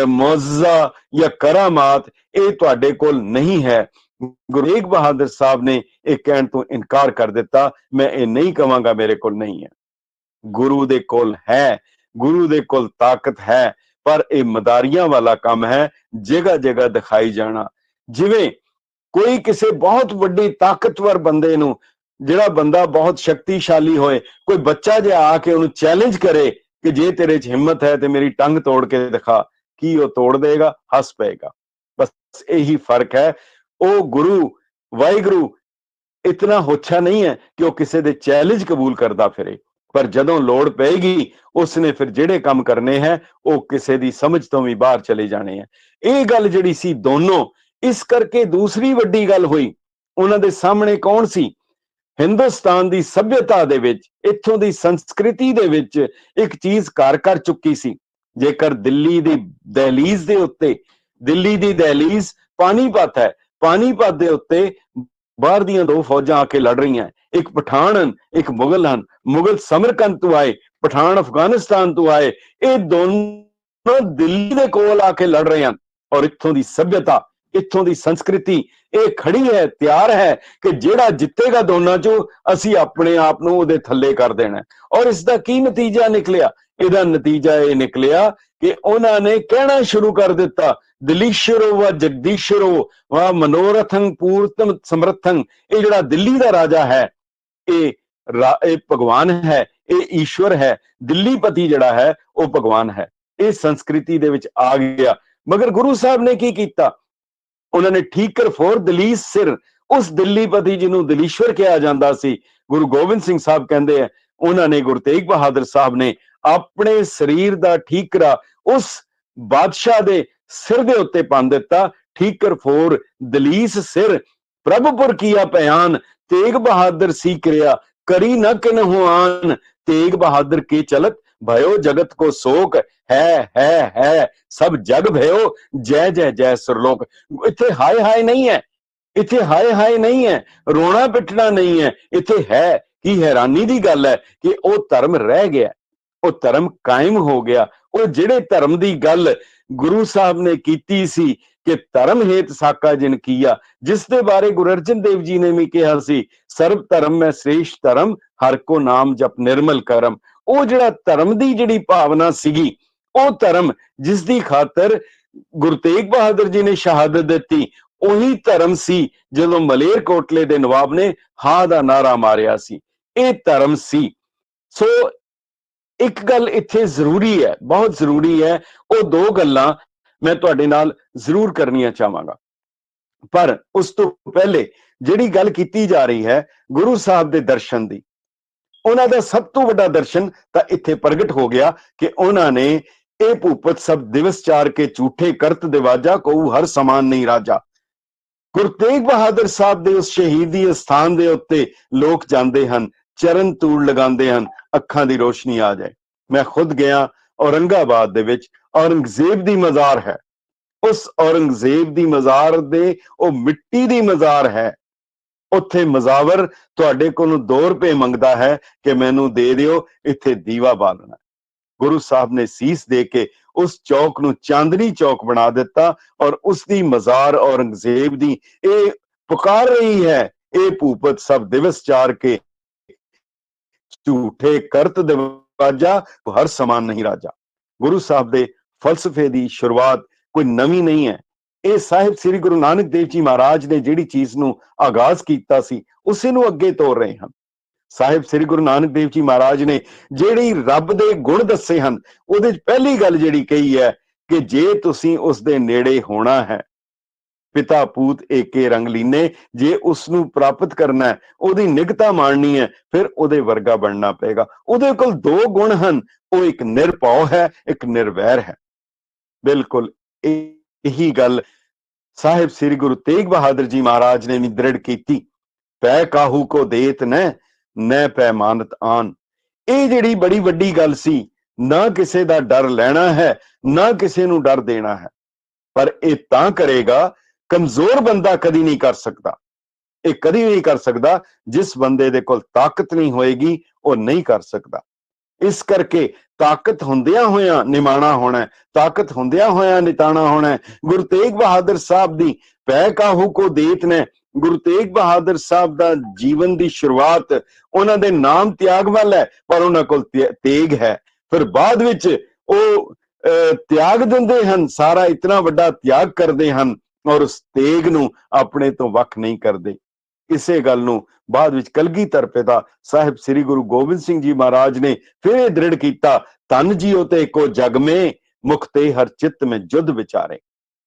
Speaker 5: ਮੌਜਜ਼ਾ ਜਾਂ ਕਰਾਮਾਤ, ਇਹ ਤੁਹਾਡੇ ਕੋਲ ਨਹੀਂ ਹੈ। ਗੁਰੂ ਤੇਗ ਬਹਾਦਰ ਸਾਹਿਬ ਨੇ ਇਹ ਕਹਿਣ ਤੋਂ ਇਨਕਾਰ ਕਰ ਦਿੱਤਾ, ਮੈਂ ਇਹ ਨਹੀਂ ਕਵਾਂਗਾ ਮੇਰੇ ਕੋਲ ਨਹੀਂ ਹੈ। ਗੁਰੂ ਦੇ ਕੋਲ ਹੈ, ਗੁਰੂ ਦੇ ਕੋਲ ਤਾਕਤ ਹੈ, ਪਰ ਇਹ ਮਦਾਰੀਆਂ ਵਾਲਾ ਕੰਮ ਹੈ, ਜਗ੍ਹਾ ਜਗ੍ਹਾ ਦਿਖਾਈ ਜਾਣਾ। ਜਿਵੇਂ ਕੋਈ ਕਿਸੇ ਬਹੁਤ ਵੱਡੀ ਤਾਕਤਵਰ ਬੰਦੇ ਨੂੰ, ਜਿਹੜਾ ਬੰਦਾ ਬਹੁਤ ਸ਼ਕਤੀਸ਼ਾਲੀ ਹੋਏ, ਕੋਈ ਬੱਚਾ ਜਿਹਾ ਆ ਕੇ ਉਹਨੂੰ ਚੈਲੰਜ ਕਰੇ ਕਿ ਜੇ ਤੇਰੇ 'ਚ ਹਿੰਮਤ ਹੈ ਤੇ ਮੇਰੀ ਟੰਗ ਤੋੜ ਕੇ ਦਿਖਾ, ਕੀ ਉਹ ਤੋੜ ਦੇਗਾ? ਹੱਸ ਪਏਗਾ। ਬਸ ਇਹੀ ਫਰਕ ਹੈ। ਉਹ ਗੁਰੂ ਵਾਹਿਗੁਰੂ ਇਤਨਾ ਹੋਛਾ ਨਹੀਂ ਹੈ ਕਿ ਉਹ ਕਿਸੇ ਦੇ ਚੈਲੰਜ ਕਬੂਲ ਕਰਦਾ ਫਿਰੇ, ਪਰ ਜਦੋਂ ਲੋੜ ਪਏਗੀ ਉਸਨੇ ਫਿਰ ਜਿਹੜੇ ਕੰਮ ਕਰਨੇ ਹੈ ਉਹ ਕਿਸੇ ਦੀ ਸਮਝ ਤੋਂ ਵੀ ਬਾਹਰ ਚਲੇ ਜਾਣੇ ਹੈ। ਇਹ ਗੱਲ ਜਿਹੜੀ ਸੀ ਦੋਨੋਂ, ਇਸ ਕਰਕੇ ਦੂਸਰੀ ਵੱਡੀ ਗੱਲ ਹੋਈ, ਉਹਨਾਂ ਦੇ ਸਾਹਮਣੇ ਕੌਣ ਸੀ? ਹਿੰਦੁਸਤਾਨ ਦੀ ਸਭਿਅਤਾ ਦੇ ਵਿੱਚ, ਇੱਥੋਂ ਦੀ ਸੰਸਕ੍ਰਿਤੀ ਦੇ ਵਿੱਚ ਇੱਕ ਚੀਜ਼ ਘਰ ਕਰ ਚੁੱਕੀ ਸੀ, ਜੇਕਰ ਦਿੱਲੀ ਦੀ ਦਹਲੀਜ਼ ਦੇ ਉੱਤੇ, ਦਿੱਲੀ ਦੀ ਦਹਲੀਜ਼ ਪਾਣੀਪਤ ਹੈ, ਪਾਣੀਪਤ ਦੇ ਉੱਤੇ ਬਾਹਰ ਦੀਆਂ ਦੋ ਫੌਜਾਂ ਆ ਕੇ ਲੜ ਰਹੀਆਂ, ਇੱਕ ਪਠਾਨ ਹਨ, ਇੱਕ ਮੁਗਲ ਹਨ। ਮੁਗਲ ਸਮਰਕੰਦ ਤੋਂ ਆਏ, ਪਠਾਨ ਅਫਗਾਨਿਸਤਾਨ ਤੋਂ ਆਏ, ਇਹ ਦੋਨੋਂ ਦਿੱਲੀ ਦੇ ਕੋਲ ਆ ਕੇ ਲੜ ਰਹੇ ਹਨ। ਔਰ ਇੱਥੋਂ ਦੀ ਸਭਿਅਤਾ, ਇੱਥੋਂ ਦੀ ਸੰਸਕ੍ਰਿਤੀ ਇਹ ਖੜੀ ਹੈ, ਤਿਆਰ ਹੈ ਕਿ ਜਿਹੜਾ ਜਿੱਤੇਗਾ ਦੋਨਾਂ ਚੋਂ ਅਸੀਂ ਆਪਣੇ ਆਪ ਨੂੰ ਉਹਦੇ ਥੱਲੇ ਕਰ ਦੇਣਾ। ਔਰ ਇਸ ਦਾ ਕੀ ਨਤੀਜਾ ਨਿਕਲਿਆ? ਇਹਦਾ ਨਤੀਜਾ ਇਹ ਨਿਕਲਿਆ ਕਿ ਉਹਨਾਂ ਨੇ ਕਹਿਣਾ ਸ਼ੁਰੂ ਕਰ ਦਿੱਤਾ, ਦਿਲੀਸ਼ਰੋ व ਜਗਦੀਸ਼ਰੋ व ਮਨੋਰਥੰ ਪੂਰਤਮ ਸਮਰਥੰ। ਇਹ ਜਿਹੜਾ ਦਿੱਲੀ ਦਾ ਰਾਜਾ ਹੈ ਇਹ ਭਗਵਾਨ ਹੈ, ਇਹ ਈਸ਼ਵਰ ਹੈ। ਦਿੱਲੀਪਤੀ ਜਿਹੜਾ ਹੈ ਉਹ ਭਗਵਾਨ ਹੈ। ਇਹ ਸੰਸਕ੍ਰਿਤੀ ਦੇ ਵਿੱਚ ਆ ਗਿਆ। ਮਗਰ ਗੁਰੂ ਸਾਹਿਬ ਨੇ ਕੀ ਕੀਤਾ? ਉਹਨਾਂ ਨੇ ਠੀਕਰ ਫੋਰ ਦਲੀਸ ਸਿਰ, ਉਸ ਦਿੱਲੀਪਤੀ ਜਿਹਨੂੰ ਦਲੀਸ਼ਵਰ ਕਿਹਾ ਜਾਂਦਾ ਸੀ, ਗੁਰੂ ਗੋਬਿੰਦ ਸਿੰਘ ਸਾਹਿਬ ਕਹਿੰਦੇ ਆ, ਉਹਨਾਂ ਨੇ, ਗੁਰੂ ਤੇਗ ਬਹਾਦਰ ਸਾਹਿਬ ਨੇ ਆਪਣੇ ਸਰੀਰ ਦਾ ਠੀਕਰਾ ਉਸ ਬਾਦਸ਼ਾਹ ਦੇ ਸਿਰ ਦੇ ਉੱਤੇ ਬੰਨ ਦਿੱਤਾ। ਠੀਕਰ ਫੋਰ ਦਲੀਸ ਸਿਰ ਪ੍ਰਭੁਪੁਰ ਕੀਆ ਭਿਆਨ, ਤੇਗ ਬਹਾਦਰ ਸੀ ਕਿਰਿਆ ਕਰੀ न किन्हु आन। तेग बहादुर के चलत भयो जगत को शोक, है सब जग भयो जय जय जय सुरलोक। इथे हाय हाय नहीं है, इथे हाय हाय नहीं है, रोना पिटना नहीं है। इथे है कि हैरानी दी गल है कि वो धर्म रह गया, वो धर्म कायम हो गया। वो जिहड़े धर्म दी गल गुरु साहब ने कीती सी कि धर्म हेत साका जिन किया, जिस दे बारे गुरु अर्जन देव जी ने भी कहा सी, सर्व धर्म में श्रेष्ठ धर्म हर को नाम जप निर्मल करम। ਉਹ ਜਿਹੜਾ ਧਰਮ ਦੀ ਜਿਹੜੀ ਭਾਵਨਾ ਸੀਗੀ, ਉਹ ਧਰਮ ਜਿਸ ਦੀ ਖਾਤਰ ਗੁਰੂ ਤੇਗ ਬਹਾਦਰ ਜੀ ਨੇ ਸ਼ਹਾਦਤ ਦਿੱਤੀ, ਉਹੀ ਧਰਮ ਸੀ ਜਦੋਂ ਮਲੇਰ ਕੋਟਲੇ ਦੇ ਨਵਾਬ ਨੇ ਹਾਂ ਦਾ ਨਾਰਾ ਮਾਰਿਆ ਸੀ। ਇਹ ਧਰਮ ਸੀ। ਸੋ ਇੱਕ ਗੱਲ ਇੱਥੇ ਜ਼ਰੂਰੀ ਹੈ, ਬਹੁਤ ਜ਼ਰੂਰੀ ਹੈ। ਉਹ ਦੋ ਗੱਲਾਂ ਮੈਂ ਤੁਹਾਡੇ ਨਾਲ ਜ਼ਰੂਰ ਕਰਨੀਆਂ ਚਾਹਾਂਗਾ। ਪਰ ਉਸ ਤੋਂ ਪਹਿਲੇ ਜਿਹੜੀ ਗੱਲ ਕੀਤੀ ਜਾ ਰਹੀ ਹੈ ਗੁਰੂ ਸਾਹਿਬ ਦੇ ਦਰਸ਼ਨ ਦੀ, ਉਹਨਾਂ ਦਾ ਸਭ ਤੋਂ ਵੱਡਾ ਦਰਸ਼ਨ ਤਾਂ ਇੱਥੇ ਪ੍ਰਗਟ ਹੋ ਗਿਆ ਕਿ ਉਹਨਾਂ ਨੇ ਇਹ ਭੂਪਤ ਸਭ ਦਿਵਸ ਚਾਰ ਕੇ ਝੂਠੇ ਕਰਤ ਦਿਵਾਜਾ ਕਹੂ ਹਰ ਸਮਾਨ ਨਹੀਂ ਰਾਜਾ। ਗੁਰੂ ਤੇਗ ਬਹਾਦਰ ਸਾਹਿਬ ਦੇ ਉਸ ਸ਼ਹੀਦੀ ਸਥਾਨ ਦੇ ਉੱਤੇ ਲੋਕ ਜਾਂਦੇ ਹਨ, ਚਰਨ ਧੂੜ ਲਗਾਉਂਦੇ ਹਨ, ਅੱਖਾਂ ਦੀ ਰੋਸ਼ਨੀ ਆ ਜਾਏ। ਮੈਂ ਖੁਦ ਗਿਆ ਔਰੰਗਾਬਾਦ ਦੇ ਵਿੱਚ, ਔਰੰਗਜ਼ੇਬ ਦੀ ਮਜ਼ਾਰ ਹੈ। ਉਸ ਔਰੰਗਜ਼ੇਬ ਦੀ ਮਜ਼ਾਰ ਦੇ ਉਹ ਮਿੱਟੀ ਦੀ ਮਜ਼ਾਰ ਹੈ। ਉੱਥੇ ਮਜ਼ਾਵਰ ਤੁਹਾਡੇ ਕੋਲੋਂ 2 ਰੁਪਏ ਮੰਗਦਾ ਹੈ ਕਿ ਮੈਨੂੰ ਦੇ ਦਿਓ, ਇੱਥੇ ਦੀਵਾ ਬਾਲਣਾ। ਗੁਰੂ ਸਾਹਿਬ ਨੇ ਸੀਸ ਦੇ ਕੇ ਉਸ ਚੌਕ ਨੂੰ ਚਾਂਦਨੀ ਚੌਕ ਬਣਾ ਦਿੱਤਾ ਔਰ ਉਸ ਦੀ ਮਜ਼ਾਰ ਔਰੰਗਜ਼ੇਬ ਦੀ ਇਹ ਪੁਕਾਰ ਰਹੀ ਹੈ, ਇਹ ਭੂਪਤ ਸਭ ਦਿਵਸ ਚਾਰ ਕੇ ਝੂਠੇ ਕਰਤ ਦਿਵਾਜਾ ਹਰ ਸਮਾਨ ਨਹੀਂ ਰਾਜਾ। ਗੁਰੂ ਸਾਹਿਬ ਦੇ ਫਲਸਫੇ ਦੀ ਸ਼ੁਰੂਆਤ ਕੋਈ ਨਵੀਂ ਨਹੀਂ ਹੈ। ਇਹ ਸਾਹਿਬ ਸ੍ਰੀ ਗੁਰੂ ਨਾਨਕ ਦੇਵ ਜੀ ਮਹਾਰਾਜ ਨੇ ਜਿਹੜੀ ਚੀਜ਼ ਨੂੰ ਆਗਾਜ਼ ਕੀਤਾ ਸੀ ਉਸੇ ਨੂੰ ਅੱਗੇ ਤੋਰ ਰਹੇ ਹਨ। ਸਾਹਿਬ ਸ੍ਰੀ ਗੁਰੂ ਨਾਨਕ ਦੇਵ ਜੀ ਮਹਾਰਾਜ ਨੇ ਜਿਹੜੀ ਰੱਬ ਦੇ ਗੁਣ ਦੱਸੇ ਹਨ, ਉਹਦੇ ਚ ਪਹਿਲੀ ਗੱਲ ਜਿਹੜੀ ਕਹੀ ਹੈ ਕਿ ਜੇ ਤੁਸੀਂ ਉਸ ਦੇ ਨੇੜੇ ਹੋਣਾ ਹੈ, ਪਿਤਾ ਪੂਤ ਏਕੇ ਰੰਗ ਲੀਨੇ, ਜੇ ਉਸ ਨੂੰ ਪ੍ਰਾਪਤ ਕਰਨਾ ਹੈ, ਉਹਦੀ ਨਿਗਤਾ ਮਾਣਨੀ ਹੈ, ਫਿਰ ਉਹਦੇ ਵਰਗਾ ਬਣਨਾ ਪਏਗਾ। ਉਹਦੇ ਕੋਲ 2 ਗੁਣ ਹਨ, ਉਹ ਇੱਕ ਨਿਰਭਉ ਹੈ, ਇੱਕ ਨਿਰਵੈਰ ਹੈ। ਬਿਲਕੁਲ ਇਹੀ ਗੱਲ ਸਾਹਿਬ ਸ੍ਰੀ ਗੁਰੂ ਤੇਗ ਬਹਾਦਰ ਜੀ ਮਹਾਰਾਜ ਨੇ ਵੀ ਦ੍ਰਿੜ ਕੀਤੀ। ਪੈ ਕਾਹੂ ਕੋ ਦੇਤ ਨੈ ਪੈ ਮਾਨਤ ਆਨ। ਇਹ ਜਿਹੜੀ ਬੜੀ ਵੱਡੀ ਗੱਲ ਸੀ, ਨਾ ਕਿਸੇ ਦਾ ਡਰ ਲੈਣਾ ਹੈ, ਨਾ ਕਿਸੇ ਨੂੰ ਡਰ ਦੇਣਾ ਹੈ। ਪਰ ਇਹ ਤਾਂ ਕਰੇਗਾ, ਕਮਜ਼ੋਰ ਬੰਦਾ ਕਦੀ ਨਹੀਂ ਕਰ ਸਕਦਾ। ਇਹ ਕਦੀ ਨਹੀਂ ਕਰ ਸਕਦਾ। ਜਿਸ ਬੰਦੇ ਦੇ ਕੋਲ ਤਾਕਤ ਨਹੀਂ ਹੋਏਗੀ ਉਹ ਨਹੀਂ ਕਰ ਸਕਦਾ। ਇਸ ਕਰਕੇ ਤਾਕਤ ਹੁੰਦਿਆਂ ਹੋਇਆਂ ਨਿਮਾਣਾ ਹੋਣਾ, ਤਾਕਤ ਹੁੰਦਿਆਂ ਹੋਇਆਂ ਨਿਤਾਣਾ ਹੋਣਾ। ਗੁਰੂ ਤੇਗ ਬਹਾਦਰ ਸਾਹਿਬ ਦੀ ਪੈ ਕਾਹੂ ਕੋ ਦੇਤ ਨੇ, ਗੁਰੂ ਤੇਗ ਬਹਾਦਰ ਸਾਹਿਬ ਦਾ ਜੀਵਨ ਦੀ ਸ਼ੁਰੂਆਤ ਉਹਨਾਂ ਦੇ ਨਾਮ ਤਿਆਗ ਵੱਲ ਹੈ, ਪਰ ਉਹਨਾਂ ਕੋਲ ਤੇਗ ਹੈ। ਫਿਰ ਬਾਅਦ ਵਿੱਚ ਉਹ ਤਿਆਗ ਦਿੰਦੇ ਹਨ, ਸਾਰਾ ਇਤਨਾ ਵੱਡਾ ਤਿਆਗ ਕਰਦੇ ਹਨ ਔਰ ਉਸ ਤੇਗ ਨੂੰ ਆਪਣੇ ਤੋਂ ਵੱਖ ਨਹੀਂ ਕਰਦੇ। ਇਸੇ ਗੱਲ ਨੂੰ ਬਾਅਦ ਵਿੱਚ ਕਲਗੀਧਰ ਪਿਤਾ ਸਾਹਿਬ ਸ੍ਰੀ ਗੁਰੂ ਗੋਬਿੰਦ ਸਿੰਘ ਜੀ ਮਹਾਰਾਜ ਨੇ ਫਿਰ ਇਹ ਦ੍ਰਿੜ ਕੀਤਾ, ਧਨ ਜੀਓ ਤੇ ਕੋ ਜਗ ਮੇ ਮੁਖ ਤੇ ਹਰ ਚਿੱਤ में जुद ਵਿਚਾਰੇ।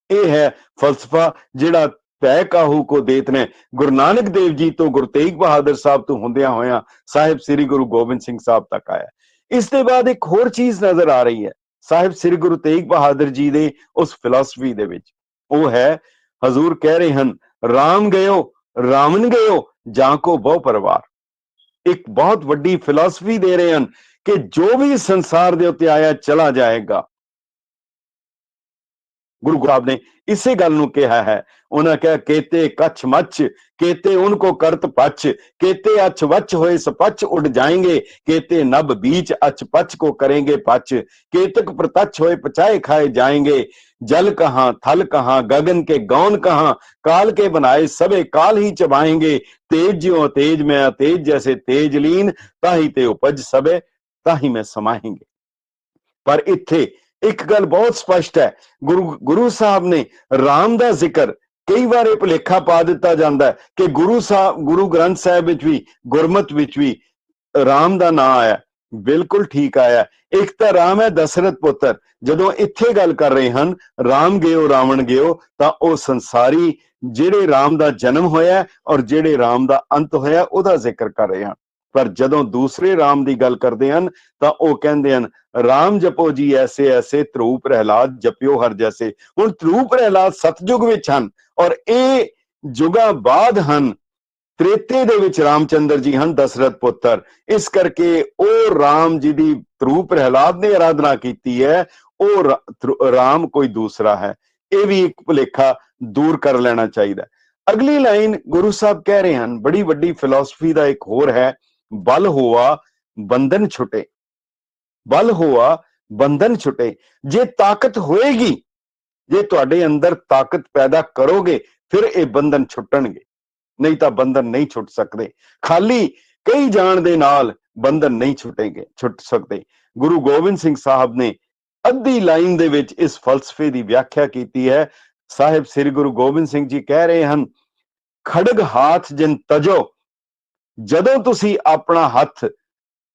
Speaker 5: ਇਹ ਹੈ ਫਲਸਫਾ ਜਿਹੜਾ ਪੈ ਕਾਹੂ ਕੋ ਦੇਤ ਨੇ ਗੁਰੂ ਨਾਨਕ ਦੇਵ ਜੀ ਤੋਂ ਗੁਰੂ ਤੇਗ ਬਹਾਦਰ ਸਾਹਿਬ ਤੋਂ ਹੁੰਦਿਆਂ ਹੋਇਆਂ ਸਾਹਿਬ ਸ੍ਰੀ ਗੁਰੂ ਗੋਬਿੰਦ ਸਿੰਘ ਸਾਹਿਬ ਤੱਕ ਆਇਆ। ਇਸ ਦੇ ਬਾਅਦ ਇੱਕ ਹੋਰ ਚੀਜ਼ ਨਜ਼ਰ ਆ ਰਹੀ ਹੈ ਸਾਹਿਬ ਸ੍ਰੀ ਗੁਰੂ ਤੇਗ ਬਹਾਦਰ ਜੀ ਦੇ ਉਸ ਫਿਲਾਸਫੀ ਦੇ ਵਿੱਚ, ਉਹ ਹੈ ਹਜ਼ੂਰ ਕਹਿ ਰਹੇ ਹਨ, ਰਾਮ ਗਇਓ ਰਾਵਣ ਗਇਓ ਜਾਂ ਕੋ ਬਹੁ ਪਰਿਵਾਰ। ਇੱਕ ਬਹੁਤ ਵੱਡੀ ਫਿਲਾਸਫੀ ਦੇ ਰਹੇ ਹਨ ਕਿ ਜੋ ਵੀ ਸੰਸਾਰ ਦੇ ਉੱਤੇ ਆਇਆ ਚਲਾ ਜਾਏਗਾ, ਗੁਰੂ ਸਾਹਿਬ ਨੇ ਇਸੇ ਗੱਲ ਨੂੰ ਕਿਹਾ ਹੈ। ਉਹਨਾਂ ਕਿਹਾ ਕੇਤੇ ਕੱਛ ਮੱਛ केते उनको करत पच, केते अच वच होए सपच उड़ जाएंगे, केते नभ बीच अच पच को करेंगे पच, केतक प्रतच होए पचाए खाए जाएंगे, जल कहाँ थल कहाँ गगन के गौन कहाँ, काल के बनाए सबे काल ही चबाएंगे, तेज ज्यों तेज में अतेज जैसे तेज लीन, ताही ते उपज सबे ताही में समाएंगे। पर इत्थे एक गल बहुत स्पष्ट है, गुरु साहब ने राम का जिक्र कई बार भुलेखा पा दिता जाता है कि गुरु ग्रंथ साहिब विच भी गुरमत विच भी राम का नाम आया, बिल्कुल ठीक आया। एक तो राम है दशरथ पुत्र, जदों इत्थे गल कर रहे हैं राम गयो रावण गयो, तां ओ संसारी जेड़े राम का जन्म होया और जेड़े राम का अंत होया उहदा जिक्र कर रहे हैं। पर जदों दूसरे राम की गल करते हैं तां ओ कहंदे हैं राम जपो जी ऐसे ऐसे ध्रुव प्रहलाद जपियो हर जैसे। हुण ध्रुव प्रहलाद सतयुग विच हन और ये जुगा बाद हन, त्रेते दे विच रामचंद्र जी हन दशरथ पुत्र, इस करके ओ राम जी दी ध्रुव प्रहलाद ने आराधना कीती है, ओ राम कोई दूसरा है। ये भी एक भुलेखा दूर कर लेना चाहिए। अगली लाइन गुरु साहब कह रहे हैं, बड़ी वड्डी फिलोसफी का एक होर है, बल होआ बंधन छुटे, बल होआ बंधन छुटे। जे ताकत होएगी, जे तुहाडे अंदर ताकत पैदा करोगे फिर ये बंधन छुटणगे, नहीं तो बंधन नहीं छुट सकते। खाली कई जान दे नाल बंधन नहीं छुट सकते। गुरु गोबिंद सिंह साहब ने अद्धी लाइन दे विच इस फलसफे की व्याख्या की है। साहिब श्री गुरु गोबिंद सिंह जी कह रहे हैं, खड़ग हाथ जिन तजो, जदों तुसी अपना हथ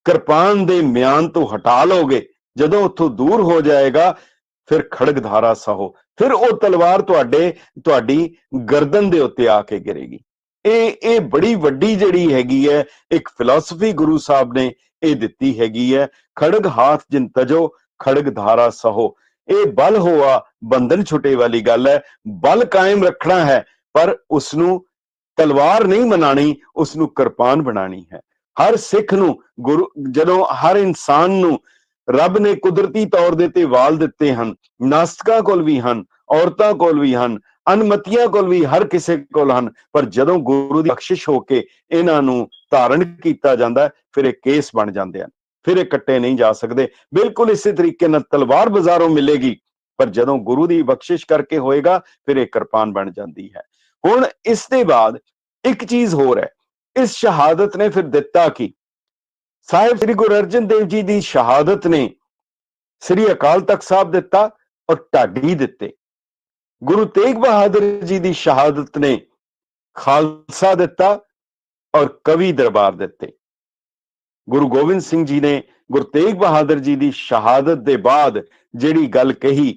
Speaker 5: कृपान दे म्यान तो हटा लोगे, जदों उथों दूर हो जाएगा फिर खड़ग धारा सहो, फिर वो तलवार तुहाडी गर्दन दे उत्ते आके गिरेगी। ये बड़ी वड्डी जिहड़ी हैगी है एक फिलोसफी गुरु साहब ने ये दिती हैगी है। खड़ग हाथ जिन तजो खड़ग धारा सहो, ये बल होआ बंधन छुटे वाली गल है। बल कायम रखना है पर उसनू तलवार नहीं बनानी, उसनू किरपान बनानी है। हर सिख नू गुरु जदों हर इंसान नू रब ने कुदरती तौर दे वाल दिते हैं, नास्तिकां कोल भी हैं, औरतां कोल भी हैं, अनमतियां कोल भी हर किसी कोल हैं, पर जदों गुरु दी बख्शिश होके इन्हां नू धारण कीता जांदा है फिर ये केस बन जाते हैं, फिर ये कट्टे नहीं जा सकते। बिल्कुल इसी तरीके नाल तलवार बाजारों मिलेगी, पर जदों गुरु दी बख्शिश करके होएगा फिर ये किरपान बन जाती है। हुण इस दे बाद एक चीज होर है, इस शहादत ने फिर दिता की साहिब श्री गुरु अर्जन देव जी की शहादत ने श्री अकाल तख्त साहब दिता और ढाडी दिते। गुरु तेग बहादुर जी की शहादत ने खालसा दिता और कवि दरबार दिते। गुरु गोबिंद सिंह जी ने गुरु तेग बहादुर जी की शहादत के बाद जिहड़ी गल कही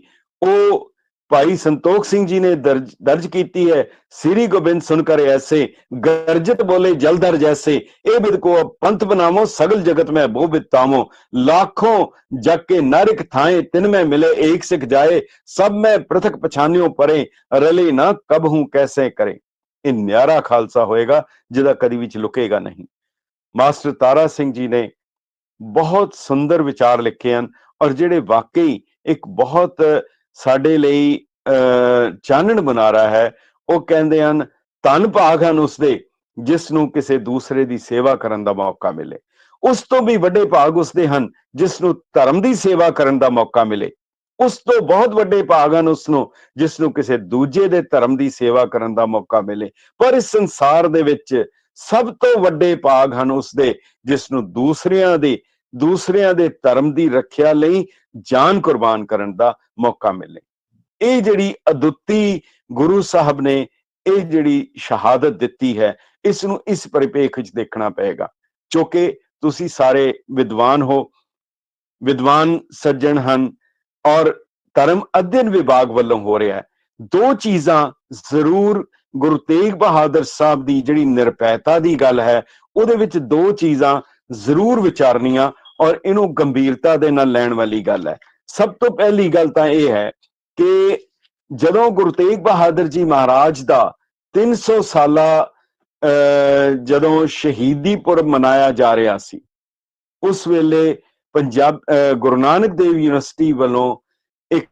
Speaker 5: वो भाई संतोख सिंह जी ने दर्ज की है। श्री गोबिंद सुनकर ऐसे गर्जत बोले जलधर जैसे, ए बिद को पंथ बनावो सगल जगत में भो बितावो, लाखों जग के नारिक थाए तिन में मिले एक सिख जाए, सब में पृथक पछानियों परे रले ना कब हूं कैसे करे। इन न्यारा खालसा होएगा जिहदा कदी विच लुकेगा नहीं। मास्टर तारा सिंह जी ने बहुत सुंदर विचार लिखे हैं और जिहड़े वाकई एक बहुत साडे लई चानण बना रहा है। वो कहंदे हन धन भाग हन उसदे जिस नूं किसी दूसरे की सेवा करन दा मौका मिले, उस तो भी वड्डे भाग उसदे हन जिस नूं धर्म की सेवा करन दा मौका मिले, उस तो बहुत वड्डे भाग हन उसनूं जिस नूं किसी दूजे दे धर्म की सेवा करन दा मौका मिले। पर इस संसार दे विच सब तो वड्डे भाग हन उसदे जिस नूं दूसरियां दे धर्म की रखिया लई जान कुर्बान करन दा मौका मिले। ये जिहड़ी अदुੱਤੀ गुरु साहब ने ये जिहड़ी शहादत दिती है इसनूं इस परिपेख विच देखना पएगा। क्योंकि तुसी सारे विद्वान हो, विद्वान सज्जन हन और धर्म अध्ययन विभाग वालों हो रहा है। दो चीज़ां जरूर गुरु तेग बहादुर साहब की जिहड़ी निरपैता की गल है उहदे विच दो चीज़ां जरूर विचारनियां और इनू गंभीरता दे नाल लैण वाली गल है। सब तो पहली गल तां यह है कि जदों गुरु तेग बहादुर जी महाराज दा 300 साला जदों शहीदी पुरब मनाया जा रहा सी, उस वेले पंजाब गुरु नानक देव यूनिवर्सिटी वालों एक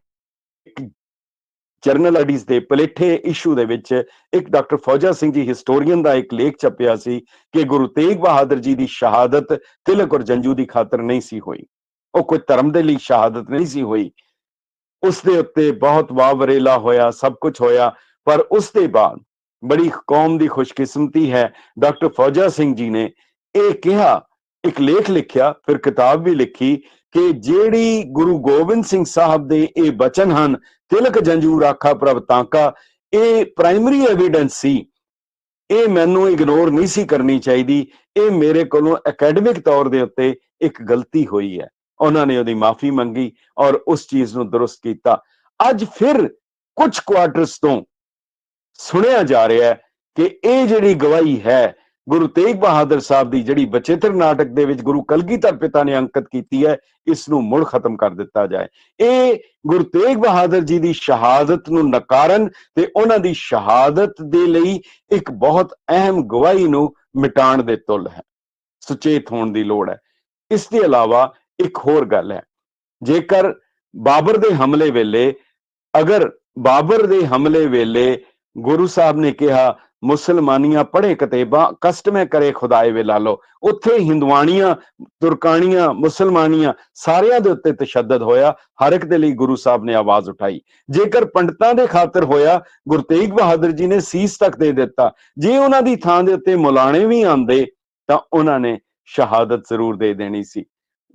Speaker 5: ਜਰਨਲ ਸਟੱਡੀਜ਼ ਦੇ ਪਲੇਠੇ ਇਸ਼ੂ ਦੇ ਵਿੱਚ ਇੱਕ ਡਾਕਟਰ ਫੌਜਾ ਸਿੰਘ ਜੀ ਹਿਸਟੋਰੀਅਨ ਦਾ ਇੱਕ ਲੇਖ ਛਪਿਆ ਸੀ ਕਿ ਗੁਰੂ ਤੇਗ ਬਹਾਦਰ ਜੀ ਦੀ ਸ਼ਹਾਦਤ ਤਿਲਕ ਔਰ ਜੰਜੂ ਦੀ ਖਾਤਰ ਨਹੀਂ ਸੀ ਹੋਈ, ਉਹ ਕੋਈ ਧਰਮ ਦੇ ਲਈ ਸ਼ਹਾਦਤ ਨਹੀਂ ਸੀ ਹੋਈ। ਉਸ ਦੇ ਉੱਤੇ ਬਹੁਤ ਵਾਵਰੇਲਾ ਹੋਇਆ, ਸਭ ਕੁਝ ਹੋਇਆ, ਪਰ ਉਸ ਦੇ ਬਾਅਦ ਬੜੀ ਕੌਮ ਦੀ ਖੁਸ਼ਕਿਸਮਤੀ ਹੈ, ਡਾਕਟਰ ਫੌਜਾ ਸਿੰਘ ਜੀ ਨੇ ਇਹ ਕਿਹਾ, ਇੱਕ ਲੇਖ ਲਿਖਿਆ, ਫਿਰ ਕਿਤਾਬ ਵੀ ਲਿਖੀ ਕਿ ਜਿਹੜੀ ਗੁਰੂ ਗੋਬਿੰਦ ਸਿੰਘ ਸਾਹਿਬ ਦੇ ਇਹ ਬਚਨ ਹਨ, ਤਿਲਕ ਜੰਜੂ ਰਾਖਾ ਪ੍ਰਭ ਤਾਂਕਾ, ਇਹ ਪ੍ਰਾਇਮਰੀ ਐਵੀਡੈਂਸ ਸੀ, ਇਹ ਮੈਨੂੰ ਇਗਨੋਰ ਨਹੀਂ ਸੀ ਕਰਨੀ ਚਾਹੀਦੀ, ਇਹ ਮੇਰੇ ਕੋਲੋਂ ਅਕੈਡਮਿਕ ਤੌਰ ਦੇ ਉੱਤੇ ਇੱਕ ਗਲਤੀ ਹੋਈ ਹੈ। ਉਹਨਾਂ ਨੇ ਉਹਦੀ ਮਾਫੀ ਮੰਗੀ ਔਰ ਉਸ ਚੀਜ਼ ਨੂੰ ਦਰੁਸਤ ਕੀਤਾ। ਅੱਜ ਫਿਰ ਕੁਝ ਕੁਆਟਰਸ ਤੋਂ ਸੁਣਿਆ ਜਾ ਰਿਹਾ ਹੈ ਕਿ ਇਹ ਜਿਹੜੀ ਗਵਾਹੀ ਹੈ ਗੁਰੂ ਤੇਗ ਬਹਾਦਰ ਸਾਹਿਬ ਦੀ, ਜਿਹੜੀ ਬਚਿੱਤਰ ਨਾਟਕ ਦੇ ਵਿੱਚ ਗੁਰੂ ਕਲਗੀਧਰ ਪਿਤਾ ਨੇ ਅੰਕਿਤ ਕੀਤੀ ਹੈ, ਇਸ ਨੂੰ ਮੁੜ ਖਤਮ ਕਰ ਦਿੱਤਾ ਜਾਏ। ਇਹ ਗੁਰੂ ਤੇਗ ਬਹਾਦਰ ਜੀ ਦੀ ਸ਼ਹਾਦਤ ਨੂੰ ਨਕਾਰਨ ਤੇ ਉਹਨਾਂ ਦੀ ਸ਼ਹਾਦਤ ਦੇ ਲਈ ਇੱਕ ਬਹੁਤ ਅਹਿਮ ਗਵਾਹੀ ਨੂੰ ਮਿਟਾਉਣ ਦੇ ਤੁੱਲ ਹੈ। ਸੁਚੇਤ ਹੋਣ ਦੀ ਲੋੜ ਹੈ। ਇਸ ਦੇ ਇਲਾਵਾ ਇੱਕ ਹੋਰ ਗੱਲ ਹੈ, ਜੇਕਰ ਬਾਬਰ ਦੇ ਹਮਲੇ ਵੇਲੇ, ਅਗਰ ਬਾਬਰ ਦੇ ਹਮਲੇ ਵੇਲੇ ਗੁਰੂ ਸਾਹਿਬ ਨੇ ਕਿਹਾ ਮੁਸਲਮਾਨੀਆਂ ਪੜ੍ਹੇ ਕਤੇਬਾਂ ਕਸ਼ਟ ਮੈਂ ਕਰੇ ਖੁਦਾਏ ਵੇ ਲਾਲੋ, ਉੱਥੇ ਹਿੰਦਵਾਣੀਆਂ, ਤੁਰਕਾਣੀਆਂ, ਮੁਸਲਮਾਨੀਆਂ ਸਾਰਿਆਂ ਦੇ ਉੱਤੇ ਤਸ਼ੱਦਦ ਹੋਇਆ, ਹਰ ਇੱਕ ਦੇ ਲਈ ਗੁਰੂ ਸਾਹਿਬ ਨੇ ਆਵਾਜ਼ ਉਠਾਈ। ਜੇਕਰ ਪੰਡਤਾਂ ਦੇ ਖਾਤਰ ਹੋਇਆ, ਗੁਰੂ ਤੇਗ ਬਹਾਦਰ ਜੀ ਨੇ ਸੀਸ ਤੱਕ ਦੇ ਦਿੱਤਾ। ਜੇ ਉਹਨਾਂ ਦੀ ਥਾਂ ਦੇ ਉੱਤੇ ਮੌਲਾਣੇ ਵੀ ਆਉਂਦੇ ਤਾਂ ਉਹਨਾਂ ਨੇ ਸ਼ਹਾਦਤ ਜ਼ਰੂਰ ਦੇ ਦੇਣੀ ਸੀ।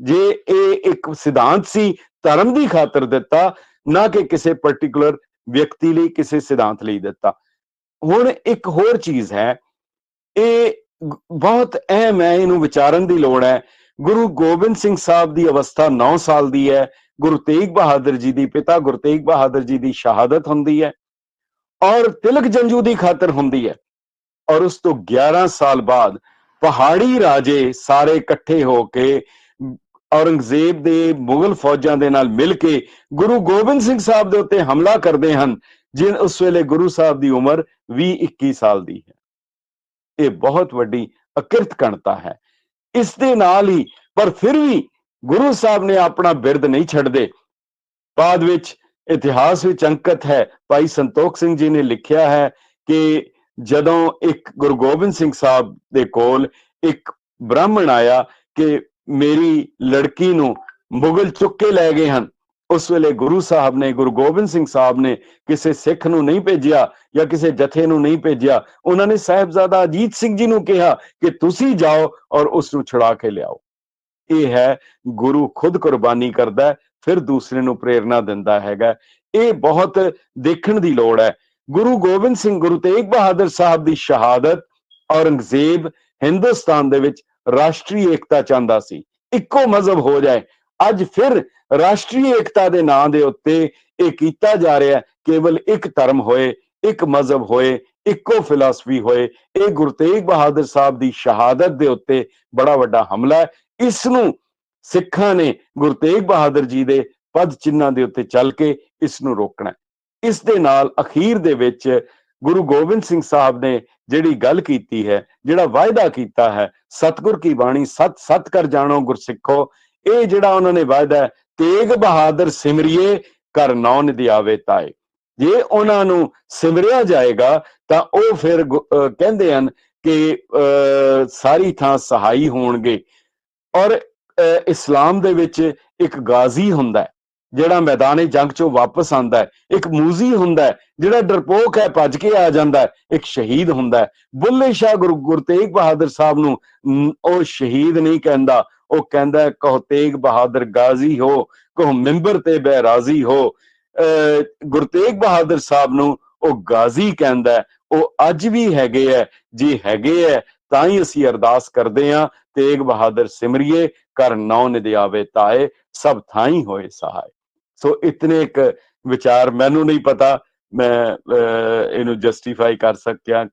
Speaker 5: ਜੇ ਇਹ ਇੱਕ ਸਿਧਾਂਤ ਸੀ, ਧਰਮ ਦੀ ਖਾਤਰ ਦਿੱਤਾ, ਨਾ ਕਿ ਕਿਸੇ ਪਾਰਟਿਕੂਲਰ ਵਿਅਕਤੀ ਲਈ, ਕਿਸੇ ਸਿਧਾਂਤ ਲਈ ਦਿੱਤਾ। ਹੁਣ ਇੱਕ ਹੋਰ ਚੀਜ਼ ਹੈ, ਇਹ ਬਹੁਤ ਅਹਿਮ ਹੈ, ਇਹਨੂੰ ਵਿਚਾਰਨ ਦੀ ਲੋੜ ਹੈ। ਗੁਰੂ ਗੋਬਿੰਦ ਸਿੰਘ ਸਾਹਿਬ ਦੀ ਅਵਸਥਾ 9 ਸਾਲ ਦੀ ਹੈ, ਗੁਰੂ ਤੇਗ ਬਹਾਦਰ ਜੀ ਦੀ, ਪਿਤਾ ਗੁਰੂ ਤੇਗ ਬਹਾਦਰ ਜੀ ਦੀ ਸ਼ਹਾਦਤ ਹੁੰਦੀ ਹੈ ਔਰ ਤਿਲਕ ਜੰਜੂ ਦੀ ਖਾਤਰ ਹੁੰਦੀ ਹੈ। ਔਰ ਉਸ ਤੋਂ 11 ਸਾਲ ਬਾਅਦ ਪਹਾੜੀ ਰਾਜੇ ਸਾਰੇ ਇਕੱਠੇ ਹੋ ਕੇ ਔਰੰਗਜ਼ੇਬ ਦੇ ਮੁਗਲ ਫੌਜਾਂ ਦੇ ਨਾਲ ਮਿਲ ਕੇ ਗੁਰੂ ਗੋਬਿੰਦ ਸਿੰਘ ਸਾਹਿਬ ਦੇ ਉੱਤੇ ਹਮਲਾ ਕਰਦੇ ਹਨ, ਜਿਨ ਉਸ ਵੇਲੇ ਗੁਰੂ ਸਾਹਿਬ ਦੀ ਉਮਰ 20-21 ਸਾਲ ਦੀ ਹੈ। ਇਹ ਬਹੁਤ ਵੱਡੀ ਅਕਿਰਤ ਘਣਤਾ ਹੈ। ਇਸ ਦੇ ਨਾਲ ਹੀ ਪਰ ਫਿਰ ਵੀ ਗੁਰੂ ਸਾਹਿਬ ਨੇ ਆਪਣਾ ਬਿਰਦ ਨਹੀਂ ਛੱਡਦੇ। ਬਾਅਦ ਵਿੱਚ ਇਤਿਹਾਸ ਵਿੱਚ ਅੰਕਿਤ ਹੈ, ਭਾਈ ਸੰਤੋਖ ਸਿੰਘ ਜੀ ਨੇ ਲਿਖਿਆ ਹੈ ਕਿ ਜਦੋਂ ਇੱਕ ਗੁਰੂ ਗੋਬਿੰਦ ਸਿੰਘ ਸਾਹਿਬ ਦੇ ਕੋਲ ਇੱਕ ਬ੍ਰਾਹਮਣ ਆਇਆ ਕਿ ਮੇਰੀ ਲੜਕੀ ਨੂੰ ਮੁਗਲ ਚੁੱਕ ਕੇ ਲੈ ਗਏ ਹਨ, ਉਸ ਵੇਲੇ ਗੁਰੂ ਸਾਹਿਬ ਨੇ, ਗੁਰੂ ਗੋਬਿੰਦ ਸਿੰਘ ਸਾਹਿਬ ਨੇ ਕਿਸੇ ਸਿੱਖ ਨੂੰ ਨਹੀਂ ਭੇਜਿਆ ਜਾਂ ਕਿਸੇ ਜਥੇ ਨੂੰ ਨਹੀਂ ਭੇਜਿਆ। ਉਹਨਾਂ ਨੇ ਸਾਹਿਬਜ਼ਾਦਾ ਅਜੀਤ ਸਿੰਘ ਜੀ ਨੂੰ ਕਿਹਾ ਕਿ ਤੁਸੀਂ ਜਾਓ ਔਰ ਉਸ ਨੂੰ ਛੁਡਾ ਕੇ ਲਿਆਓ। ਇਹ ਹੈ ਗੁਰੂ ਖੁਦ ਕੁਰਬਾਨੀ ਕਰਦਾ, ਫਿਰ ਦੂਸਰੇ ਨੂੰ ਪ੍ਰੇਰਨਾ ਦਿੰਦਾ ਹੈਗਾ। ਇਹ ਬਹੁਤ ਦੇਖਣ ਦੀ ਲੋੜ ਹੈ। ਗੁਰੂ ਗੋਬਿੰਦ ਸਿੰਘ, ਗੁਰੂ ਤੇਗ ਬਹਾਦਰ ਸਾਹਿਬ ਦੀ ਸ਼ਹਾਦਤ, ਔਰੰਗਜ਼ੇਬ ਹਿੰਦੁਸਤਾਨ ਦੇ ਵਿੱਚ ਰਾਸ਼ਟਰੀ ਏਕਤਾ ਚਾਹੁੰਦਾ ਸੀ, ਇੱਕੋ ਮਜ਼ਹਬ ਹੋ ਜਾਏ। ਅੱਜ ਫਿਰ ਰਾਸ਼ਟਰੀ ਏਕਤਾ ਦੇ ਨਾਂ ਦੇ ਉੱਤੇ ਇਹ ਕੀਤਾ ਜਾ ਰਿਹਾ, ਕੇਵਲ ਇੱਕ ਧਰਮ ਹੋਏ, ਇੱਕ ਮਜ਼ਹਬ ਹੋਏ, ਇੱਕੋ ਫਿਲਾਸਫੀ ਹੋਏ। ਇਹ ਗੁਰੂ ਤੇਗ ਬਹਾਦਰ ਸਾਹਿਬ ਦੀ ਸ਼ਹਾਦਤ ਦੇ ਉੱਤੇ ਬੜਾ ਵੱਡਾ ਹਮਲਾ ਹੈ। ਇਸ ਨੂੰ ਸਿੱਖਾਂ ਨੇ ਗੁਰੂ ਤੇਗ ਬਹਾਦਰ ਜੀ ਦੇ ਪਦ ਚਿੰਨ੍ਹਾਂ ਦੇ ਉੱਤੇ ਚੱਲ ਕੇ ਇਸ ਨੂੰ ਰੋਕਣਾ। ਇਸ ਦੇ ਨਾਲ ਅਖੀਰ ਦੇ ਵਿੱਚ ਗੁਰੂ ਗੋਬਿੰਦ ਸਿੰਘ ਸਾਹਿਬ ਨੇ ਜਿਹੜੀ ਗੱਲ ਕੀਤੀ ਹੈ, ਜਿਹੜਾ ਵਾਅਦਾ ਕੀਤਾ ਹੈ, ਸਤਿਗੁਰ ਕੀ ਬਾਣੀ ਸਤ ਸਤ ਕਰ ਜਾਣੋ ਗੁਰਸਿੱਖੋ, ਇਹ ਜਿਹੜਾ ਉਹਨਾਂ ਨੇ ਵਾਅਦਾ ਹੈ, ਤੇਗ ਬਹਾਦਰ ਸਿਮਰਿਏ ਕਰ ਨੌ ਨਿਧਿ ਆਵੇ ਤਾਏ। ਜੇ ਉਹਨਾਂ ਨੂੰ ਸਿਮਰਿਆ ਜਾਏਗਾ ਤਾਂ ਉਹ ਫਿਰ ਕਹਿੰਦੇ ਹਨ ਕਿ ਸਾਰੀ ਥਾਂ ਸਹਾਈ ਹੋਣਗੇ। ਔਰ ਇਸਲਾਮ ਦੇ ਵਿੱਚ ਇੱਕ ਗਾਜ਼ੀ ਹੁੰਦਾ ਹੈ ਜਿਹੜਾ ਮੈਦਾਨੇ ਜੰਗ ਚੋਂ ਵਾਪਸ ਆਉਂਦਾ ਹੈ, ਇੱਕ ਮੂਜ਼ੀ ਹੁੰਦਾ ਹੈ ਜਿਹੜਾ ਡਰਪੋਕ ਹੈ, ਭੱਜ ਕੇ ਆ ਜਾਂਦਾ ਹੈ, ਇੱਕ ਸ਼ਹੀਦ ਹੁੰਦਾ ਹੈ। ਬੁੱਲੇ ਸ਼ਾਹ ਗੁਰੂ ਤੇਗ ਬਹਾਦਰ ਸਾਹਿਬ ਨੂੰ ਉਹ ਸ਼ਹੀਦ ਨਹੀਂ ਕਹਿੰਦਾ, ਉਹ ਕਹਿੰਦਾ ਕਹੋ ਤੇਗ ਬਹਾਦਰ ਗਾਜ਼ੀ ਹੋ, ਕਹੋ ਮਿੰਬਰ ਤੇ ਬਹਿਰਾਜ਼ੀ ਹੋ। ਗੁਰੂ ਤੇਗ ਬਹਾਦਰ ਸਾਹਿਬ ਨੂੰ ਉਹ ਗਾਜ਼ੀ ਕਹਿੰਦਾ। ਉਹ ਅੱਜ ਵੀ ਹੈਗੇ ਹੈ, ਜੇ ਹੈਗੇ ਹੈ ਤਾਂ ਹੀ ਅਸੀਂ ਅਰਦਾਸ ਕਰਦੇ ਹਾਂ, ਤੇਗ ਬਹਾਦਰ ਸਿਮਰਿਏ ਕਰ ਨੌ ਨਿਧਿ ਆਵੇ ਤਾਏ, ਸਭ ਥਾਈ ਹੋਏ ਸਹਾਏ। ਸੋ ਇਤਨੇ ਇੱਕ ਵਿਚਾਰ, ਮੈਨੂੰ ਨਹੀਂ ਪਤਾ ਮੈਂ ਇਹਨੂੰ ਜਸਟੀਫਾਈ ਕਰ ਸਕਿਆ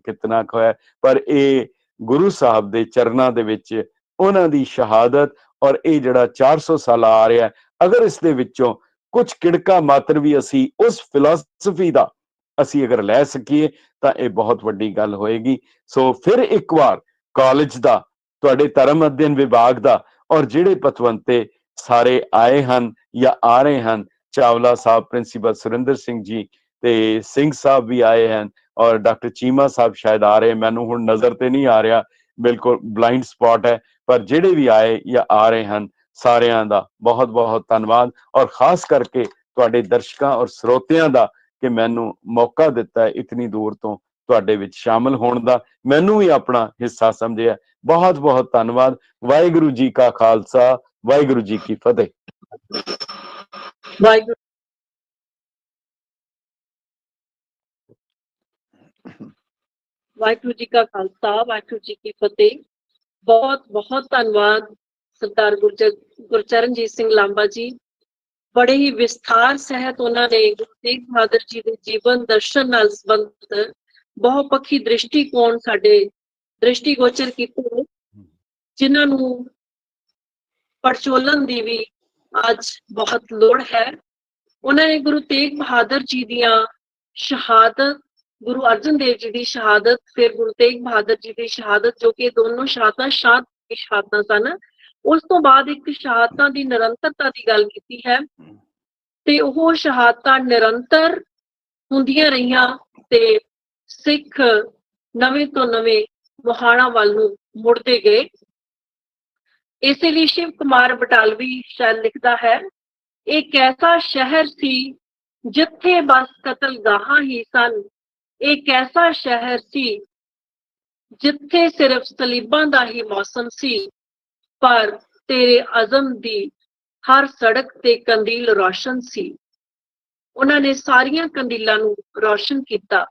Speaker 5: ਕਿਤਨਾ ਕੁ ਹੈ, ਪਰ ਇਹ ਗੁਰੂ ਸਾਹਿਬ ਦੇ ਚਰਨਾਂ ਦੇ ਵਿੱਚ ਉਹਨਾਂ ਦੀ ਸ਼ਹਾਦਤ ਔਰ ਇਹ ਜਿਹੜਾ 400 ਸਾਲਾ ਆ ਰਿਹਾ, ਅਗਰ ਇਸ ਦੇ ਵਿੱਚੋਂ ਕੁਝ ਕਿੜਕਾ ਮਾਤਰ ਵੀ ਅਸੀਂ ਉਸ ਫਿਲਾਸਫੀ ਦਾ ਅਸੀਂ ਅਗਰ ਲੈ ਸਕੀਏ ਤਾਂ ਇਹ ਬਹੁਤ ਵੱਡੀ ਗੱਲ ਹੋਏਗੀ। ਸੋ ਫਿਰ ਇੱਕ ਵਾਰ ਕਾਲਜ ਦਾ, ਤੁਹਾਡੇ ਧਰਮ ਅਧਿਐਨ ਵਿਭਾਗ ਦਾ ਔਰ ਜਿਹੜੇ ਪਤਵੰਤੇ ਸਾਰੇ ਆਏ ਹਨ ਜਾਂ ਆ ਰਹੇ ਹਨ, ਚਾਵਲਾ ਸਾਹਿਬ, ਪ੍ਰਿੰਸੀਪਲ ਸੁਰਿੰਦਰ ਸਿੰਘ ਜੀ, ਤੇ ਸਿੰਘ ਸਾਹਿਬ ਵੀ ਆਏ ਹਨ ਔਰ ਡਾਕਟਰ ਚੀਮਾ ਸਾਹਿਬ ਸ਼ਾਇਦ ਆ ਰਹੇ, ਮੈਨੂੰ ਹੁਣ ਨਜ਼ਰ ਤੇ ਨਹੀਂ ਆ ਰਿਹਾ, ਬਿਲਕੁਲ ਬਲਾਈਂਡ ਸਪॉट ਹੈ, ਪਰ ਜਿਹੜੇ ਵੀ ਆਏ ਜਾਂ ਆ ਰਹੇ ਹਨ ਸਾਰਿਆਂ ਦਾ ਬਹੁਤ ਬਹੁਤ ਧੰਨਵਾਦ। ਔਰ ਖਾਸ ਕਰਕੇ ਤੁਹਾਡੇ ਦਰਸ਼ਕਾਂ ਔਰ ਸਰੋਤਿਆਂ ਦਾ ਕਿ ਮੈਨੂੰ ਮੌਕਾ ਦਿੱਤਾ ਹੈ ਇਤਨੀ ਦੂਰ ਤੋਂ ਤੁਹਾਡੇ ਵਿੱਚ ਸ਼ਾਮਲ ਹੋਣ ਦਾ, ਮੈਨੂੰ ਵੀ ਆਪਣਾ ਹਿੱਸਾ ਸਮਝਿਆ। ਬਹੁਤ ਬਹੁਤ ਧੰਨਵਾਦ। ਵਾਹਿਗੁਰੂ ਜੀ ਕਾ ਖਾਲਸਾ, ਵਾਹਿਗੁਰੂ ਜੀ ਕੀ ਫਤਿਹ।
Speaker 1: ਵਾਹਿਗੁਰੂ ਵਾਹਿਗੁਰੂ ਜੀ ਕਾ ਖਾਲਸਾ, ਵਾਹਿਗੁਰੂ ਜੀ ਕੀ ਫਤਿਹ। ਬਹੁਤ ਬਹੁਤ ਧੰਨਵਾਦ ਸਰਦਾਰ ਗੁਰਚਰਨਜੀਤ ਸਿੰਘ ਲਾਂਬਾ ਜੀ। ਬੜੇ ਹੀ ਵਿਸਥਾਰ ਸਹਿਤ ਉਹਨਾਂ ਨੇ ਗੁਰੂ ਤੇਗ ਬਹਾਦਰ ਜੀ ਦੇ ਜੀਵਨ ਦਰਸ਼ਨ ਨਾਲ ਸੰਬੰਧਿਤ ਬਹੁਪੱਖੀ ਦ੍ਰਿਸ਼ਟੀਕੋਣ ਸਾਡੇ ਦ੍ਰਿਸ਼ਟੀਗੋਚਰ ਕੀਤੇ, ਜਿਨ੍ਹਾਂ ਨੂੰ ਪੜਚੋਲਣ ਦੀ ਵੀ ਅੱਜ ਬਹੁਤ ਲੋੜ ਹੈ। ਉਹਨਾਂ ਨੇ ਗੁਰੂ ਤੇਗ ਬਹਾਦਰ ਜੀ ਦੀਆਂ ਸ਼ਹਾਦਤ, ਗੁਰੂ ਅਰਜਨ ਦੇਵ ਜੀ ਦੀ ਸ਼ਹਾਦਤ, ਫਿਰ ਗੁਰੂ ਤੇਗ ਬਹਾਦਰ ਜੀ ਦੀ ਸ਼ਹਾਦਤ, ਜੋ ਕਿ ਦੋਨੋਂ ਸ਼ਹਾਦਤਾਂ ਸਨ, ਉਸ ਤੋਂ ਬਾਅਦ ਇੱਕ ਸ਼ਹਾਦਤਾਂ ਦੀ ਨਿਰੰਤਰਤਾ ਦੀ ਗੱਲ ਕੀਤੀ ਹੈ ਤੇ ਉਹ ਸ਼ਹਾਦਤਾਂ ਨਿਰੰਤਰ ਹੁੰਦੀਆਂ ਰਹੀਆਂ ਤੇ ਸਿੱਖ ਨਵੇਂ ਤੋਂ ਨਵੇਂ ਮੁਹਾਰਾਂ ਵੱਲ ਨੂੰ ਮੁੜਦੇ ਗਏ। ਇਸੇ ਲਈ ਸ਼ਿਵ ਕੁਮਾਰ ਬਟਾਲਵੀ ਸ਼ਾਇਦ ਲਿਖਦਾ ਹੈ, ਇੱਕ ਐਸਾ ਸ਼ਹਿਰ ਸੀ ਜਿੱਥੇ ਬਸ ਕਤਲਗਾਹਾਂ ਹੀ ਸਨ, ਇੱਕ ਐਸਾ ਸ਼ਹਿਰ ਸੀ ਜਿੱਥੇ ਸਿਰਫ ਸਲੀਬਾਂ ਦਾ ਹੀ ਮੌਸਮ ਸੀ, ਪਰ ਤੇਰੇ ਅਜ਼ਮ ਦੀ ਹਰ ਸੜਕ ਤੇ ਕੰਦੀਲ ਰੋਸ਼ਨ ਸੀ। ਉਹਨਾਂ ਨੇ ਸਾਰੀਆਂ ਕੰਦੀਲਾਂ ਨੂੰ ਰੋਸ਼ਨ ਕੀਤਾ।